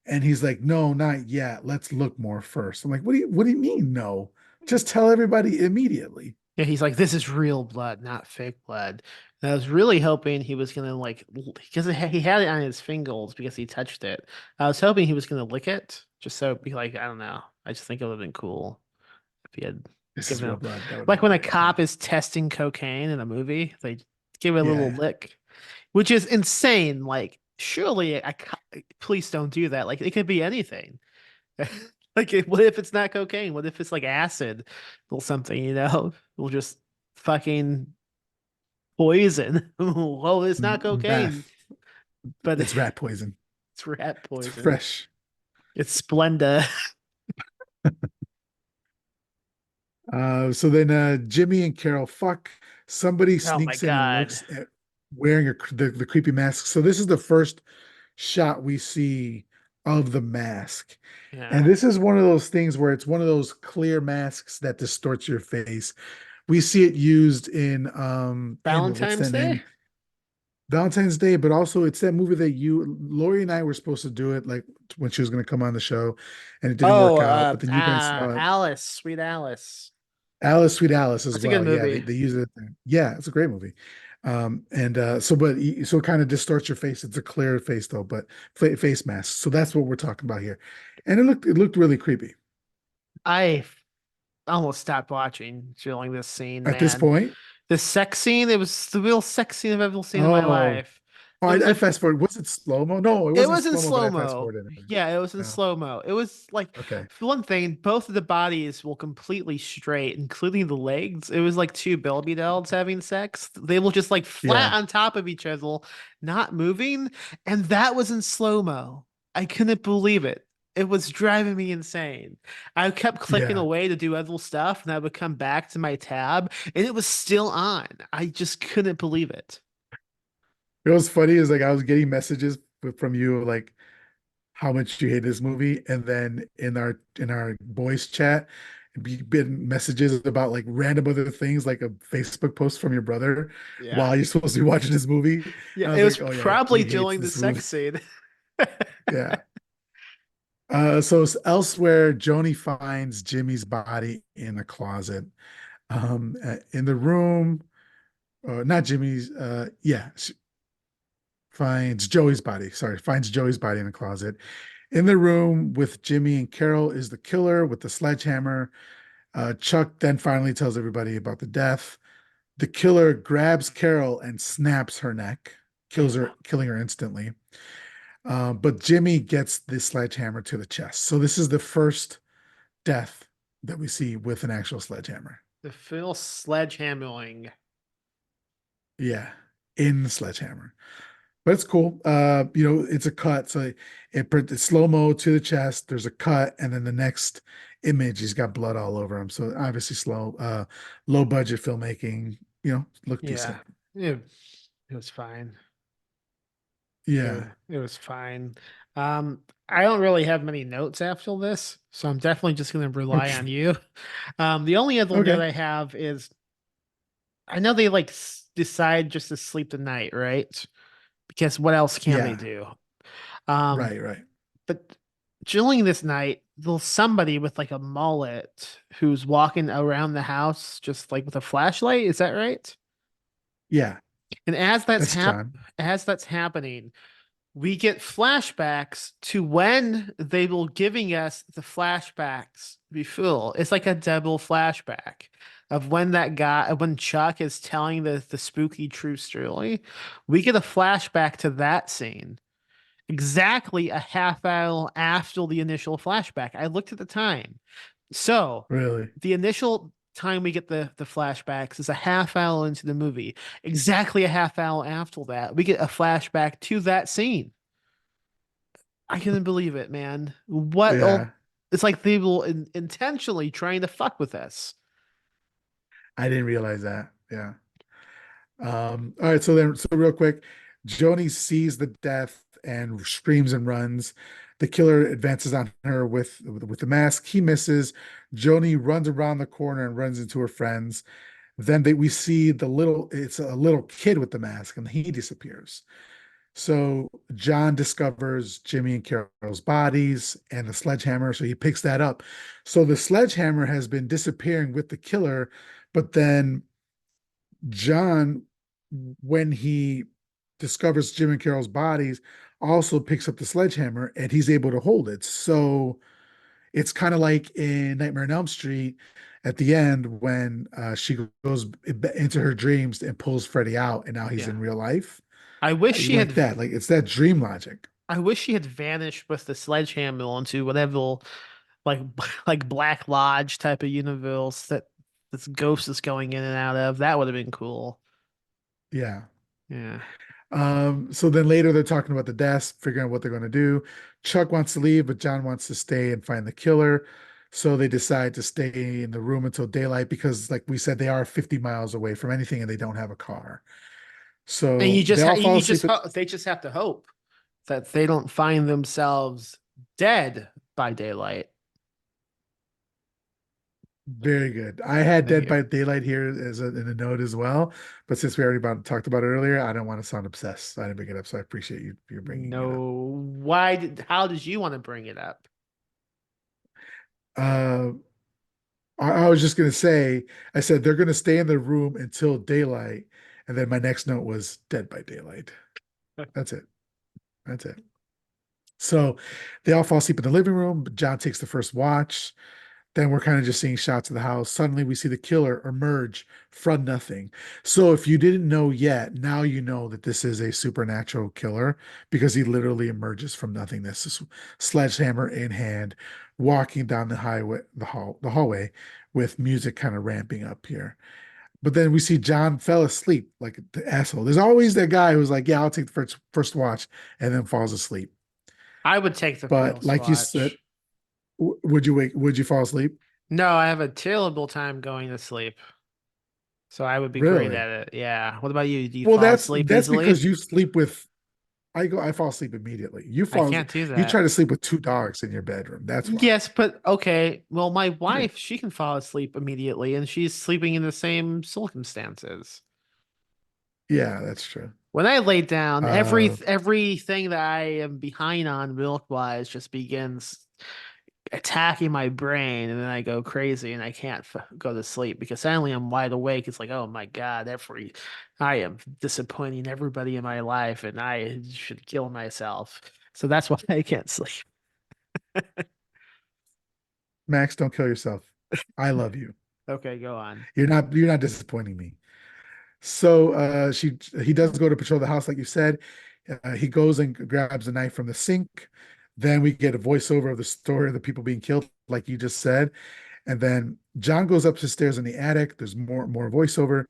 And he's like, "No, not yet. Let's look more first." I'm like, "What do you mean, no? Just tell everybody immediately. Yeah, he's like, this is real blood, not fake blood. And I was really hoping he was gonna like, because he had it on his fingers because he touched it. I was hoping he was gonna lick it, just so it'd be like, I don't know. I just think it would have been cool if he had This is given real him, blood. That would like have when a been great. cop is testing cocaine in a movie, they give it a little Yeah. lick, which is insane. Like, surely police don't do that. Like, it could be anything. Like, what if it's not cocaine? What if it's like acid or something, you know? We'll just fucking poison. Oh, it's not cocaine, Meth. but It's rat poison. it's rat It's poison. fresh. It's Splenda. So then Jimmy and Carol fuck. Somebody Oh my sneaks in and God. looks at wearing the creepy mask. So this is the first shot we see of the mask. And Yeah. this is one of those things where it's one of those clear masks that distorts your face. We see it used in damn it, what's Valentine's that Day? name? Valentine's Day, but also it's that movie that Lori and I were supposed to do it like when she was going to come on the show, and it didn't Oh, work out. But then you guys saw it. Alice, Sweet Alice. Alice, Sweet Alice as That's a good well. Yeah, movie. they use it there. Yeah, it's a great movie. And so it kind of distorts your face. It's a clear face though, but face mask. So that's what we're talking about here. And it looked really creepy I almost stopped watching during this scene, at this man. point. The sex scene, it was the real sex scene I've ever seen in my Oh, life. oh, It was I like fast forward. Was it slow mo? No, it it wasn't was in slow mo, but slow I fast mo. forwarded it. Yeah, it was in No. slow mo. It was like, Okay. for one thing, both of the bodies were completely straight, including the legs. It was like two Barbie dolls having sex. They were just like flat Yeah. on top of each other, not moving. And that was in slow mo. I couldn't believe it. It was driving me insane. I kept clicking Yeah. away to do other stuff, and I would come back to my tab, and it was still on. I just couldn't believe it. It was funny is like I was getting messages from you like how much you hate this movie, and then in our voice chat, been messages about like random other things, like a Facebook post from your brother Yeah. while you're supposed to be watching this movie. Yeah, And I it was was like, oh yeah, probably he hates during the this sex movie. scene. Yeah. So elsewhere, Joni finds Jimmy's body in a closet. In the room, not Jimmy's. Yeah, she finds Joey's body. Sorry, finds Joey's body in a closet. In the room with Jimmy and Carol is the killer with the sledgehammer. Chuck then finally tells everybody about the death. The killer grabs Carol and snaps her neck, kills Yeah. her, killing her instantly. But Jimmy gets the sledgehammer to the chest. So this is the first death that we see with an actual sledgehammer. The Phil sledgehammering. Yeah, in the sledgehammer. But it's cool. It's a cut. So it's slow-mo to the chest. There's a cut, and then the next image, he's got blood all over him. So obviously low budget filmmaking, look Yeah. decent. It was fine. Yeah. It was fine. I don't really have many notes after this, so I'm definitely just gonna rely on Okay. you. The only other note Okay. I have is I know they like decide just to sleep the night, right? Because what else can they Yeah. do? Um, Right, right. but during this night, there's somebody with like a mullet who's walking around the house just like with a flashlight. Is that right? Yeah. And That's John. as that's happening, we get flashbacks to when they were giving us the flashbacks before. It's like a double flashback of when when Chuck is telling the spooky true story. We get a flashback to that scene exactly a half hour after the initial flashback. I looked at the time. So Really? the initial time we get the flashbacks is a half hour into the movie. Exactly a half hour after that, we get a flashback to that scene. I couldn't believe it, man. What? Yeah. It's like they will intentionally trying to fuck with us. I didn't realize that. Yeah. All right, so real quick, Joni sees the death and screams and runs. The killer advances on her with the mask. He misses. Joni runs around the corner and runs into her friends. Then we see it's a little kid with the mask, and he disappears. So John discovers Jimmy and Carol's bodies and the sledgehammer, so he picks that up. So the sledgehammer has been disappearing with the killer, but then John, when he discovers Jim and Carol's bodies, also picks up the sledgehammer and he's able to hold it. So it's kind of like in Nightmare on Elm Street at the end when she goes into her dreams and pulls Freddy out, and now he's Yeah. in real life. I wish she Like had that. Like it's that dream logic. I wish she had vanished with the sledgehammer into whatever like like Black Lodge type of universe that this ghost is going in and out of. That would have been cool. Yeah. Yeah. So then later they're talking about the deaths, figuring out what they're going to do. Chuck wants to leave, but John wants to stay and find the killer. So they decide to stay in the room until daylight because, like we said, they are 50 miles away from anything and they don't have a car. And So they all fall asleep. they just have to hope that they don't find themselves dead by daylight. Very good. I had Thank Dead you. by Daylight here in a note as well, but since we already talked about it earlier, I don't want to sound obsessed. So I didn't bring it up, so I appreciate you bringing it up. No, how did you want to bring it up? Uh, I was just gonna say, I said they're gonna stay in the room until daylight, and then my next note was Dead by Daylight. That's it. That's it. So they all fall asleep in the living room, but John takes the first watch. Then we're kind of just seeing shots of the house. Suddenly we see the killer emerge from nothing. So if you didn't know yet, now you know that this is a supernatural killer because he literally emerges from nothingness, this sledgehammer in hand, walking down the hallway with music kind of ramping up here. But then we see John fell asleep like the asshole. There's always that guy who's like, "Yeah, I'll take the first watch," and then falls asleep. I would take the But first like you watch. said, would you wake? Would you fall asleep? No, I have a terrible time going to sleep. So I would be great Really? at it. Yeah. What about you? Do you Well, fall that's asleep that's easily? because you sleep with. I fall asleep immediately. I can't do You try that. to sleep with two dogs in your bedroom. That's why. Yes, but okay. Well, my Yeah, wife, she can fall asleep immediately and she's sleeping in the same circumstances. yeah, that's true. When I lay down, Uh, everything that I am behind on milk wise just begins attacking my brain, and then I go crazy and I can't go to sleep because suddenly I'm wide awake. It's like, oh my God, I am disappointing everybody in my life and I should kill myself. So that's why I can't sleep. Max, don't kill yourself. I love you. Okay, go on. You're not disappointing me. So he does go to patrol the house, like you said. He goes and grabs a knife from the sink. Then we get a voiceover of the story of the people being killed, like you just said. And then John goes up the stairs in the attic. There's more voiceover.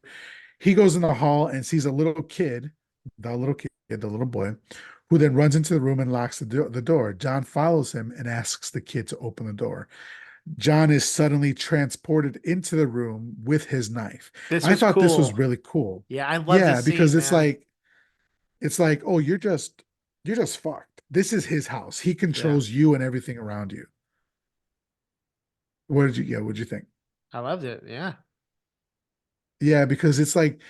He goes in the hall and sees a little kid, the little boy, who then runs into the room and locks the door. John follows him and asks the kid to open the door. John is suddenly transported into the room with his knife. This I was thought this was cool. really cool. Yeah, I love Yeah, this because scene, man. it's like, oh, you're just fucked. This is his house. He Yeah, controls you and everything around you. What did you think? I loved it. Yeah. Yeah, because it's like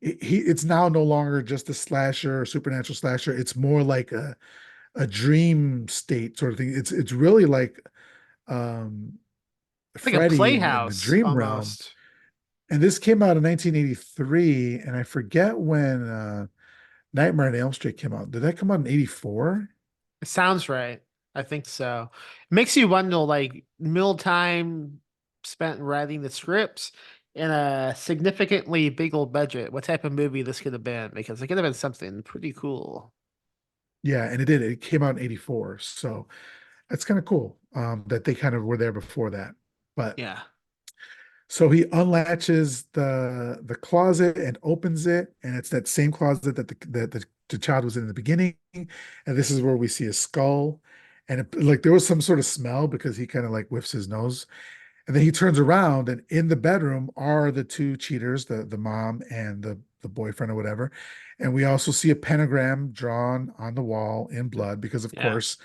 it's now no longer just a slasher or supernatural slasher. It's more like a dream state sort of thing. It's really like um It's like a Freddy in the playhouse dream realm. almost. And this came out in 1983, and I forget when Nightmare on Elm Street came out. Did that come out in 84? It sounds right. I think so. It makes you wonder, like, mill time spent writing the scripts in a significantly bigger budget. What type of movie this could have been? Because it could have been something pretty cool. Yeah, and it did. It came out in 84. So that's kind of cool that they kind of were there before that. But Yeah. so he unlatches the closet and opens it, and it's that same closet that the child was in the beginning. And this is where we see a skull. And like there was some sort of smell because he kind of like whiffs his nose. And then he turns around, and in the bedroom are the two cheaters, the mom and the boyfriend or whatever. And we also see a pentagram drawn on the wall in blood because, of Yeah. course,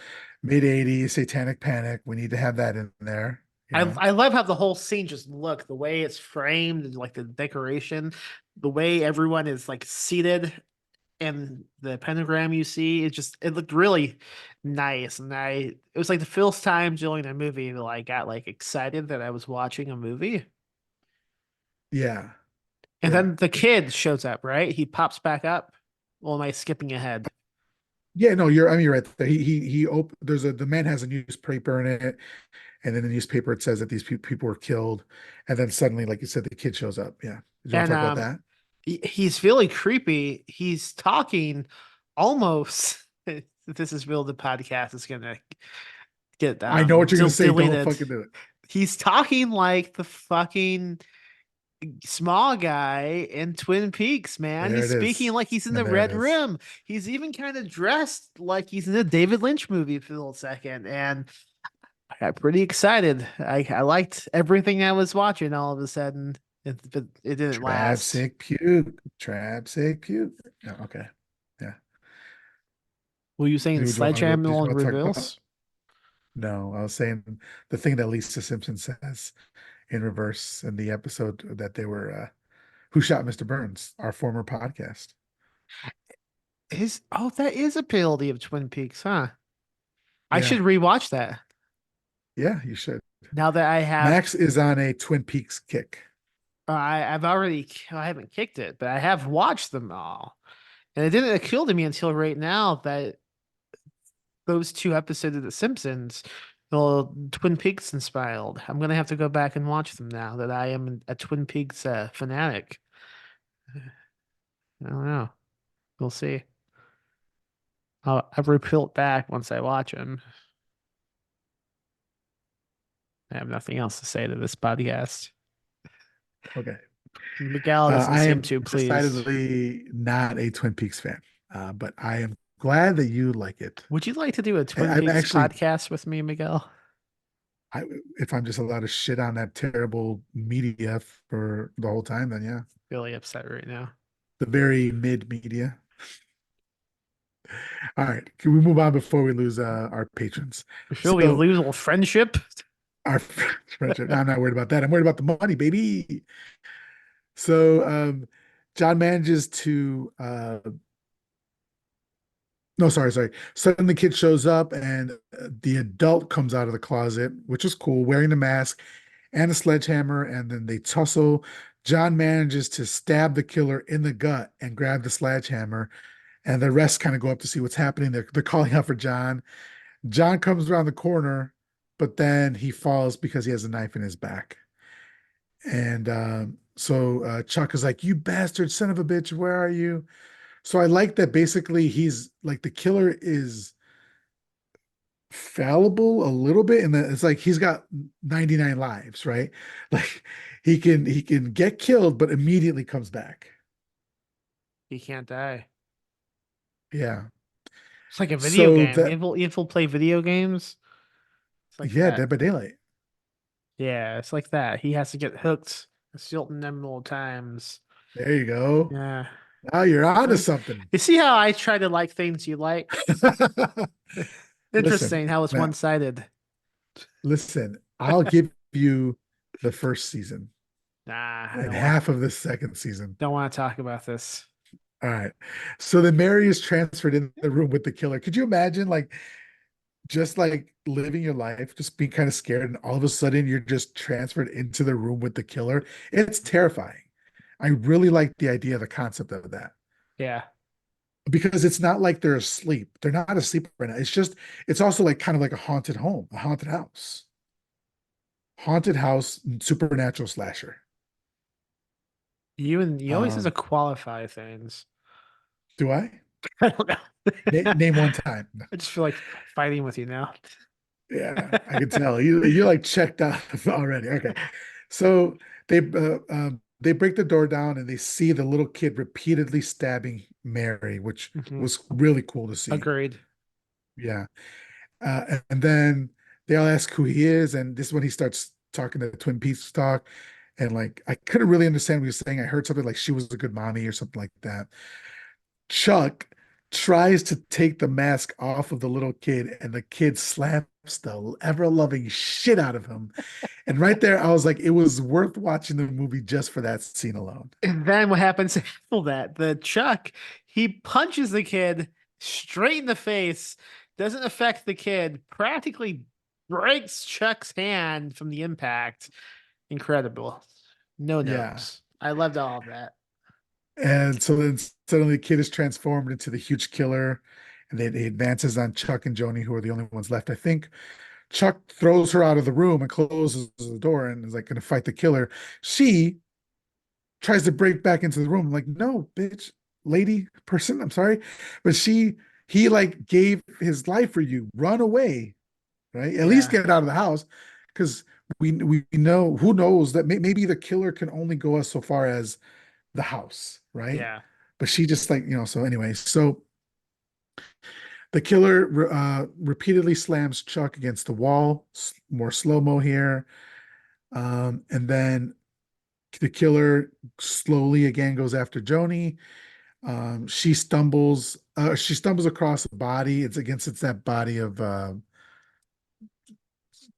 mid-80s satanic panic. We need to have that in there, you know. I love how the whole scene just look, the way it's framed and like the decoration, the way everyone is like seated and the pentagram you see, it looked really nice. And it was like the first time during the movie that I got like excited that I was watching a movie. Yeah. And Yeah. then the kid shows up, right? He pops back up. Or am I skipping ahead? Yeah, no, you're right there. The man has a newspaper in it, and in the newspaper it says that these people were killed, and then suddenly, like you said, the kid shows up. Yeah. Did you want And to talk about that? he's really creepy. He's talking almost. This is real. The podcast is gonna get I know what you're gonna say. Don't deleted. fucking do it. He's talking like the fucking small guy in Twin Peaks, man. There He's it is. speaking like he's in the And there it Red is. Rim. He's even kind of dressed like he's in a David Lynch movie for a little second. And I got pretty excited. I liked everything I was watching all of a sudden. But it didn't last. Trap sick puke. Trap sick puke. Yeah, okay. Yeah. Were you saying Did you want to go? Did Sledgehammer you on want to talk about? reveals? No, I was saying the thing that Lisa Simpson says in reverse in the episode that they were Who Shot Mr. Burns, our former podcast. That is a parody of Twin Peaks, huh? I Yeah. should rewatch that Yeah, you should. now that I have. Max is on a Twin Peaks kick. I haven't kicked it, but I have watched them all, and it didn't occur to me until right now that those two episodes of The Simpsons, well, Twin Peaks inspired. I'm gonna have to go back and watch them now that I am a Twin Peaks fanatic. I don't know. We'll see. I'll report back once I watch them. I have nothing else to say to this podcast. Okay. Miguel doesn't I seem am too pleased. decidedly not a Twin Peaks fan, but I am glad that you like it. Would you like to do a Twin I'm Peaks actually- podcast with me, Miguel? If I'm just allowed to shit on that terrible media for the whole time, then yeah, Really upset right now. the very mid media. All right, can we move on before we lose our patrons? Before we lose a friendship. Our friendship. I'm not worried about that. I'm worried about the money, baby. So John manages to no, sorry. Suddenly the kid shows up and the adult comes out of the closet, which is cool, wearing the mask and a sledgehammer, and then they tussle. John manages to stab the killer in the gut and grab the sledgehammer, and the rest kind of go up to see what's happening. They're calling out for John. John comes around the corner, but then he falls because he has a knife in his back. And so Chuck is like, "You bastard son of a bitch, where are you?" So I like that basically he's like the killer is fallible a little bit, and it's like he's got 99 lives, right? Like he can get killed, but immediately comes back. He can't die. Yeah. It's like a video So game. Evil play video games. It's like Yeah, that. Dead by Daylight. Yeah, it's like that. He has to get hooked a certain number of times. There you go. Yeah. Now you're onto something. You see how I try to like things you like? Interesting how it's Matt, one-sided. Listen, I'll give you the first season Nah, I and don't, half of the second season. don't want to talk about this. All right. So then Mary is transferred in the room with the killer. Could you imagine just like living your life, just being kind of scared, and all of a sudden you're just transferred into the room with the killer? It's terrifying. I really like the idea, the concept of that. Yeah. Because it's not like they're asleep. They're not asleep right now. It's also like kind of like a haunted home, a haunted house. Haunted house, supernatural slasher. You always have to qualify things. Do I? I don't know. Name one time. I just feel like fighting with you now. Yeah, I can tell you're like checked out already. Okay, so they break the door down and they see the little kid repeatedly stabbing Mary, which was really cool to see. Agreed. Yeah, and then they all ask who he is, and this is when he starts talking to Twin Peaks talk, and like I couldn't really understand what he was saying. I heard something like she was a good mommy or something like that. Chuck tries to take the mask off of the little kid, and the kid slaps the ever-loving shit out of him. And right there, I was like, it was worth watching the movie just for that scene alone. And then what happens after that? The Chuck, He punches the kid straight in the face, doesn't affect the kid, practically breaks Chuck's hand from the impact. Incredible. No Yeah. notes. I loved all of that. And so then suddenly the kid is transformed into the huge killer, and then he advances on Chuck and Joni, who are the only ones left, I think. Chuck throws her out of the room and closes the door and is like going to fight the killer. She tries to break back into the room. I'm like, no, bitch, lady, person, I'm sorry. But he like gave his life for you. Run away, right? At least Yeah. get out of the house. Because we know, who knows that maybe the killer can only go as so far as the house, right? Yeah. But she just like, so anyway, so the killer repeatedly slams Chuck against the wall. More slow-mo here. And then the killer slowly again goes after Joni. She stumbles across a body. It's that body of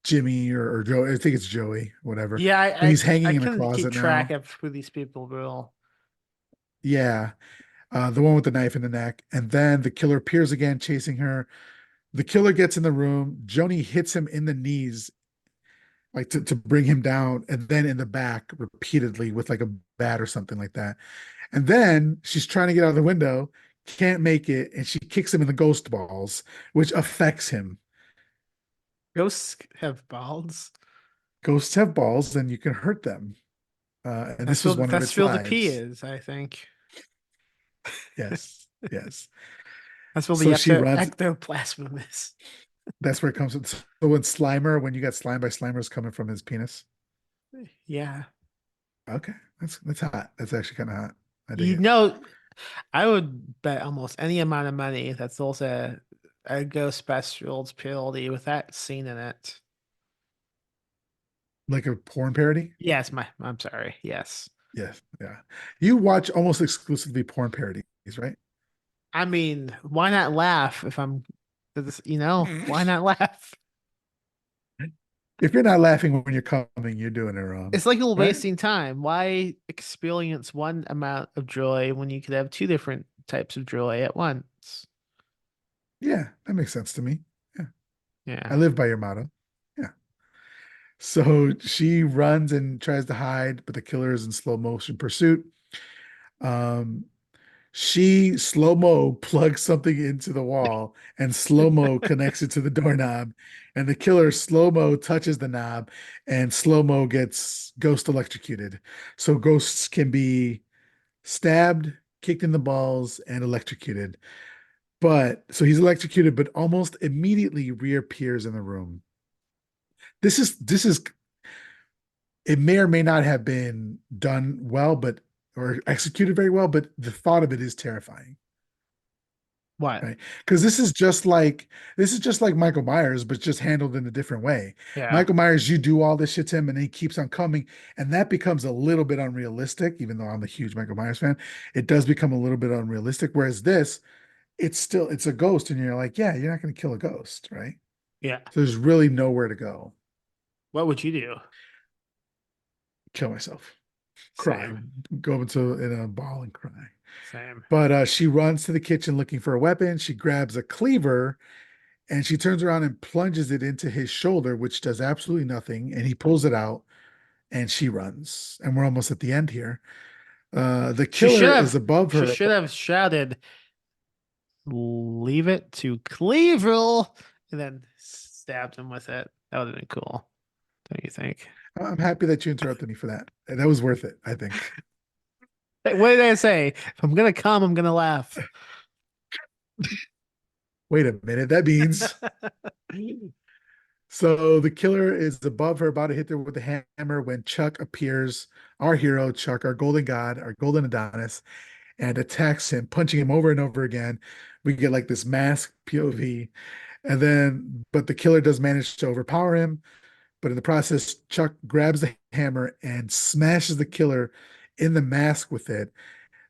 Jimmy or Joe. I think it's Joey, whatever. Yeah, But he's I hanging in a couldn't keep closet track now. of who these people were. Yeah. The one with the knife in the neck. And then the killer appears again, chasing her. The killer gets in the room. Joni hits him in the knees, like to bring him down, and then in the back repeatedly with like a bat or something like that. And then she's trying to get out of the window, can't make it, and she kicks him in the ghost balls, which affects him. Ghosts have balls. Ghosts have balls, and you can hurt them. And this was one of its That's where the P lives. is, I think. Yes, yes. That's where the So she runs. ectoplasm is. That's where it comes from. So when you got slimed by Slimer's coming from his penis. Yeah. Okay, that's hot. That's actually kind of hot. I dig You it. know, I would bet almost any amount of money that's also a Ghostbusters parody with that scene in it. Like a porn parody? Yes, I'm sorry. Yes. Yes, yeah. You watch almost exclusively porn parodies, right? I mean, why not laugh if I'm why not laugh? If you're not laughing when you're coming, you're doing it wrong, It's like you're right? wasting time. Why experience one amount of joy when you could have two different types of joy at once? Yeah, that makes sense to me. Yeah, I Yeah. live by your motto. Yeah. So she runs and tries to hide, but the killer is in slow motion pursuit. Um, she slow-mo plugs something into the wall and slow-mo connects it to the doorknob. And the killer slow-mo touches the knob and slow-mo gets ghost electrocuted. So ghosts can be stabbed, kicked in the balls, and electrocuted. But so he's electrocuted, but almost immediately reappears in the room. This is it may or may not have been done well, but or executed very well, but the thought of it is terrifying, What? right? Because this is just like Michael Myers, but just handled in a different way. Yeah. Michael Myers, you do all this shit to him, and he keeps on coming, and that becomes a little bit unrealistic. Even though I'm a huge Michael Myers fan, it does become a little bit unrealistic. Whereas this, it's a ghost, and you're like, yeah, you're not going to kill a ghost, right? Yeah. So there's really nowhere to go. What would you do? Kill myself, cry, Same. go into in a ball and cry. Same. But she runs to the kitchen looking for a weapon. She grabs a cleaver and she turns around and plunges it into his shoulder, which does absolutely nothing. And he pulls it out and she runs. And we're almost at the end here. The killer is above She her. should have shouted, "Leave it to Cleveland," and then stabbed him with it. That would have been cool. Don't you think? I'm happy that you interrupted me for that. That was worth it, I think. Hey, what did I say? If I'm gonna come, I'm gonna laugh. Wait a minute. That means so the killer is above her, about to hit her with a hammer when Chuck appears, our hero, Chuck, our golden god, our golden Adonis, and attacks him, punching him over and over again. We get like this mask POV. But the killer does manage to overpower him. But in the process, Chuck grabs the hammer and smashes the killer in the mask with it.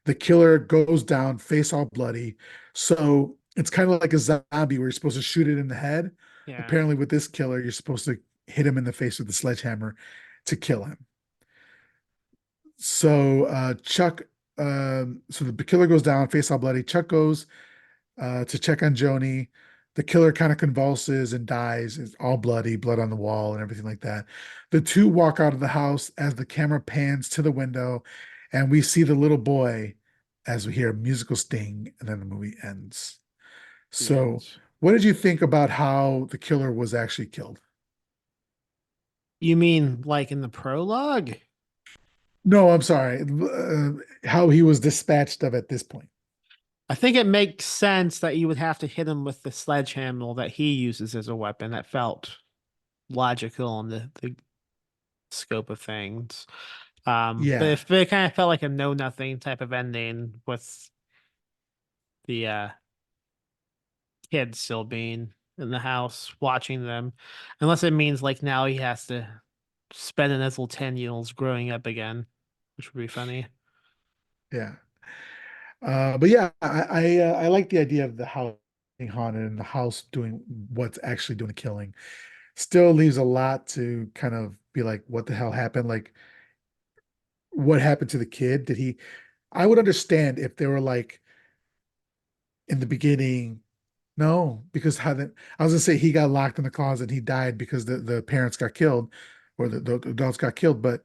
The killer goes down, face all bloody. So it's kind of like a zombie where you're supposed to shoot it in the head. Yeah. Apparently, with this killer, you're supposed to hit him in the face with the sledgehammer to kill him. So Chuck so the killer goes down, face all bloody. Chuck goes to check on Joni. The killer kind of convulses and dies. It's all bloody, blood on the wall and everything like that. The two walk out of the house as the camera pans to the window, and we see the little boy as we hear a musical sting, and then the movie ends. So, Yes. what did you think about how the killer was actually killed? You mean like in the prologue? No, I'm sorry. How he was dispatched of at this point. I think it makes sense that you would have to hit him with the sledgehammer that he uses as a weapon. That felt logical in the scope of things. But Yeah, it kind of felt like a know nothing type of ending with the kid still being in the house watching them, unless it means like now he has to spend an little 10 years growing up again, which would be funny. yeah. But yeah, I like the idea of the house being haunted and the house doing what's actually doing the killing. Still leaves a lot to kind of be like, what the hell happened? Like, what happened to the kid? Did he? I would understand if they were like in the beginning, no, because how that I was gonna say he got locked in the closet and he died because the parents got killed or the adults got killed. But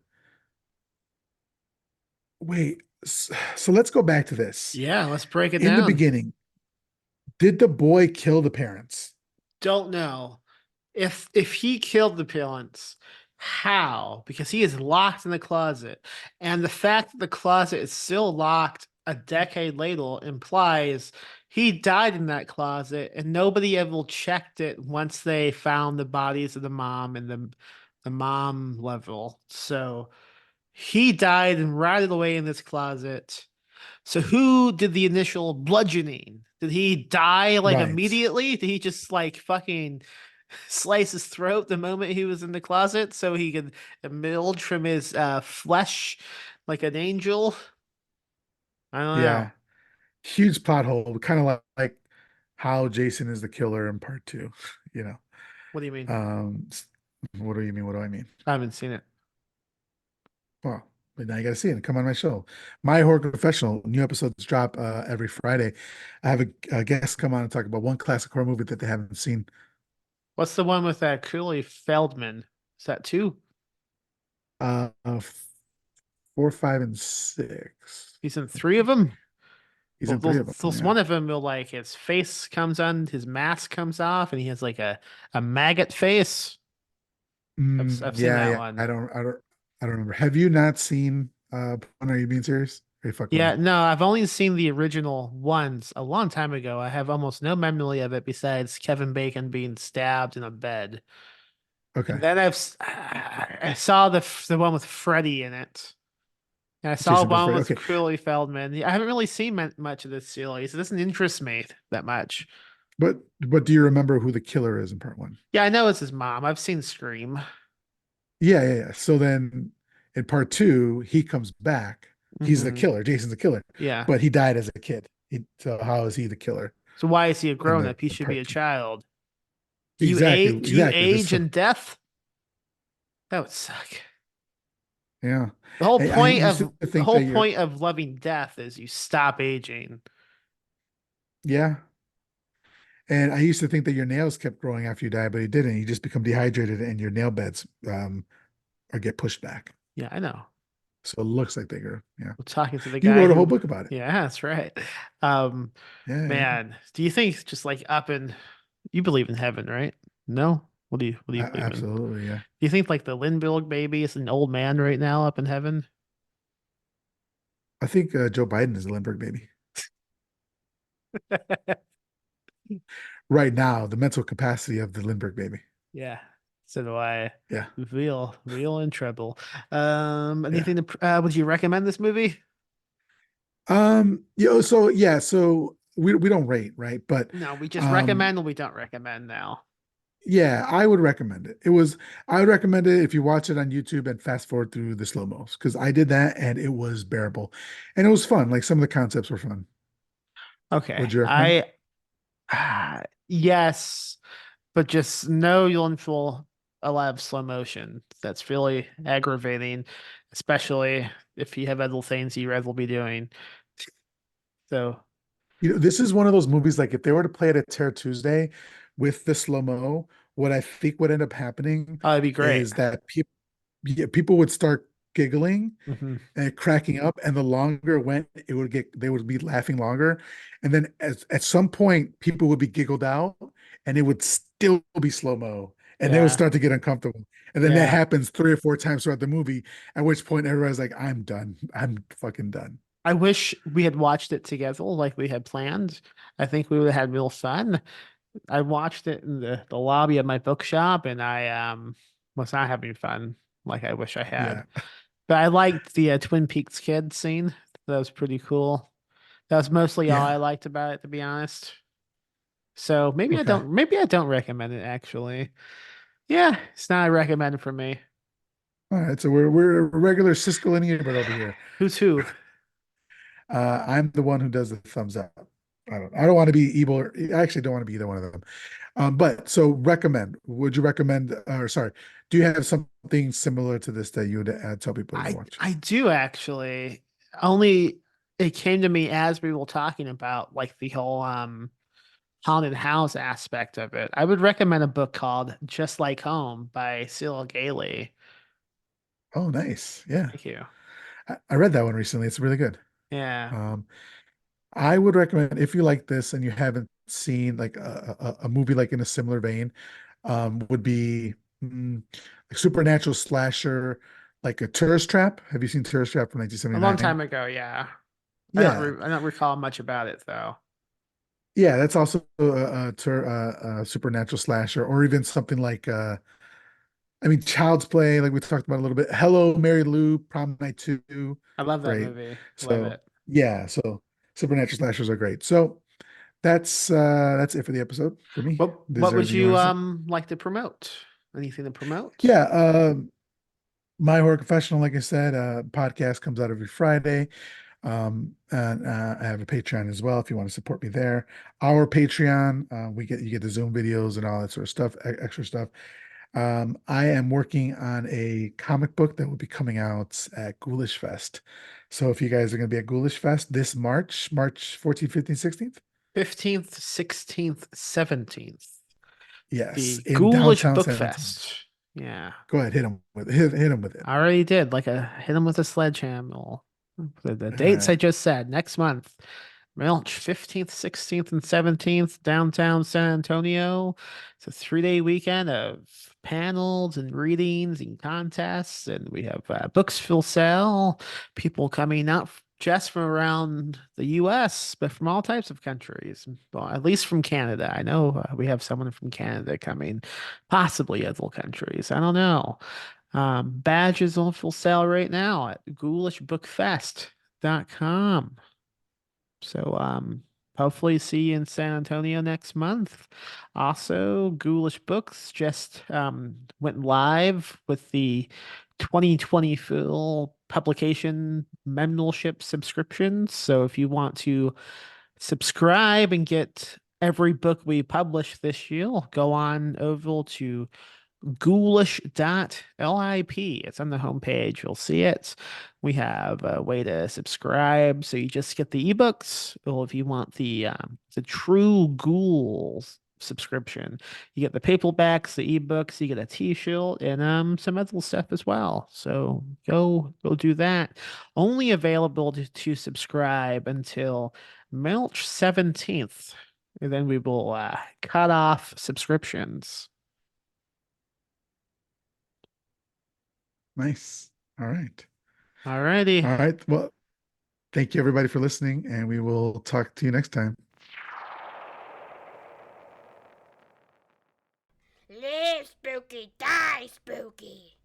wait, so let's go back to this. Yeah, let's break it In the down. beginning, did the boy kill the parents? Don't know if he killed the parents, how? Because he is locked in the closet, and the fact that the closet is still locked a decade later implies he died in that closet, and nobody ever checked it once they found the bodies of the mom and the mom level. So he died and rotted away in this closet. So who did the initial bludgeoning? Did he die like Right. immediately? Did he just like fucking slice his throat the moment he was in the closet so he could emerge from his flesh like an angel? I don't know. Yeah. Huge plot hole, kind of like how Jason is the killer in part two, you know. What do you mean? Um, what do you mean? What do I mean? I haven't seen it. Well, but now you got to see it. Come on my show. My Horror Confessional. New episodes drop every Friday. I have a guest come on and talk about one classic horror movie that they haven't seen. What's the one with that Curly Feldman? Is that two? Uh, uh, 4, 5, and 6. He's in I three of think them. he's Well, in 3 of them. those Yeah. one of them will like his face comes on, his mask comes off, and he has like a maggot face. I've seen Yeah, that yeah. one. I don't remember. Have you not seen Are you being serious? Are you fucking with Yeah, me? no, I've only seen the original ones a long time ago. I have almost no memory of it besides Kevin Bacon being stabbed in a bed. And Okay. then I saw the one with Freddy in it. And I saw Jason versus one Freddy. with Okay. Curly Feldman. I haven't really seen much of this series. It doesn't interest me that much. But do you remember who the killer is in part one? Yeah, I know it's his mom. I've seen Scream. Yeah, yeah, yeah. So then in part two, he comes back. He's the Hmm. killer. Jason's the killer, Yeah. but he died as a kid. So how is he the killer So why is he a in grown up? He the should be part a two? child. Exactly, Do you exactly. age in death? That would suck. Yeah. The whole I point used of to think that you're, loving death is you stop aging. yeah. And I used to think that your nails kept growing after you die, but you didn't. You just become dehydrated and your nail beds or get pushed back. Yeah, I know. So it looks like they grow. Yeah. I'm talking to the You guy wrote a whole who, book about it. yeah, that's right. Um, Yeah, yeah. man, do you think just like up in, you believe in heaven, right? No? What do you believe in? Do Absolutely. Yeah. you think like the Lindbergh baby is an old man right now up in heaven? I think Joe Biden is a Lindbergh baby. Right now, the mental capacity of the Lindbergh baby. Yeah, so do I. Yeah. Real in trouble. Yeah. Anything to, would you recommend this movie? So yeah, so we don't rate, right? But No, we just um recommend or we don't recommend now. yeah, I would recommend it. I would recommend it if you watch it on YouTube and fast forward through the slow-mos because I did that and it was bearable. And it was fun. Like some of the concepts were fun. Okay. Would you recommend? Yes, but just no, you'll full a lot of slow motion. That's really aggravating. especially if you have other things you rather be doing. So This is one of those movies, like if they were to play it at Terror Tuesday with the slow-mo, what I think would end up happening it'd be great. is that people would start giggling Hmm. and cracking up, and the longer it went, they would be laughing longer. And then at some point, people would be giggled out and it would still be slow-mo. And they would Yeah. start to get uncomfortable. And then that Yeah. happens 3 or 4 times throughout the movie, at which point everybody's like, I'm done. I'm fucking done. I wish we had watched it together like we had planned. I think we would have had real fun. I watched it in the lobby of my bookshop and I was not having fun like I wish I Yeah. had. But I liked the Twin Peaks kid scene. That was pretty cool. That was mostly all I Yeah. liked about it, to be honest. So Okay. maybe I don't recommend it actually. Yeah, it's not a recommend for me. All right. So we're a regular Siskel and Ebert over here. Who's who? I'm the one who does the thumbs up. I don't want to be evil. I actually don't want to be either one of them. But so recommend. Would you recommend? Or sorry, do you have something similar to this that you would tell people to watch? I do actually. Only it came to me as we were talking about like the whole haunted house aspect of it. I would recommend a book called Just Like Home by Cyril Gailey. Oh, nice. Yeah, Thank you. I read that one recently. It's really good. Yeah. Um, I would recommend if you like this and you haven't seen like a movie like in a similar vein, would be like supernatural slasher, like a Tourist Trap. Have you seen Tourist Trap from A long 1979? time ago, yeah. Yeah, I don't recall much about it though. yeah, that's also a supernatural slasher, or even something like I mean, Child's Play, like we talked about a little bit. Hello, Mary Lou, Prom Night 2, I love that great. movie. Love So it. yeah, so supernatural slashers are great. So that's it for the episode for me. Is What there would anything you want you to say? like to promote? Anything to promote? Yeah, My Horror Confessional, like I said, podcast comes out every Friday. And I have a Patreon as well if you want to support me there. Our Patreon, you get the Zoom videos and all that sort of stuff, extra stuff. I am working on a comic book that will be coming out at Ghoulish Fest. So if you guys are going to be at Ghoulish Fest this March 14th, 15th, 16th, 15th, 16th, 17th. yes, The in Ghoulish downtown Book San Antonio. Fest. Yeah. Go ahead, hit him with it. I already did. Like a hit him with a sledgehammer. The All dates right. I just said next month. March 15th, 16th, and 17th, downtown San Antonio. It's a 3-day weekend of panels and readings and contests. And we have books for sale, people coming not just from around the US, but from all types of countries. Well, at least from Canada. I know we have someone from Canada coming, possibly other countries. I don't know. Badges on full sale right now at ghoulishbookfest.com. So hopefully see you in San Antonio next month. Also, Ghoulish Books just went live with the 2020 full publication membership subscriptions. So if you want to subscribe and get every book we publish this year, go on over to ghoulish.lip. It's on the homepage. You'll see it. We have a way to subscribe, so you just get the ebooks. Or if you want the true ghouls subscription, you get the paperbacks, the ebooks, you get a t-shirt, and some other stuff as well. So go do that. Only available to subscribe until March 17th. And then we will cut off subscriptions. Nice. All right. Alrighty. All right. Well, thank you everybody for listening, and we will talk to you next time. Live spooky, die spooky.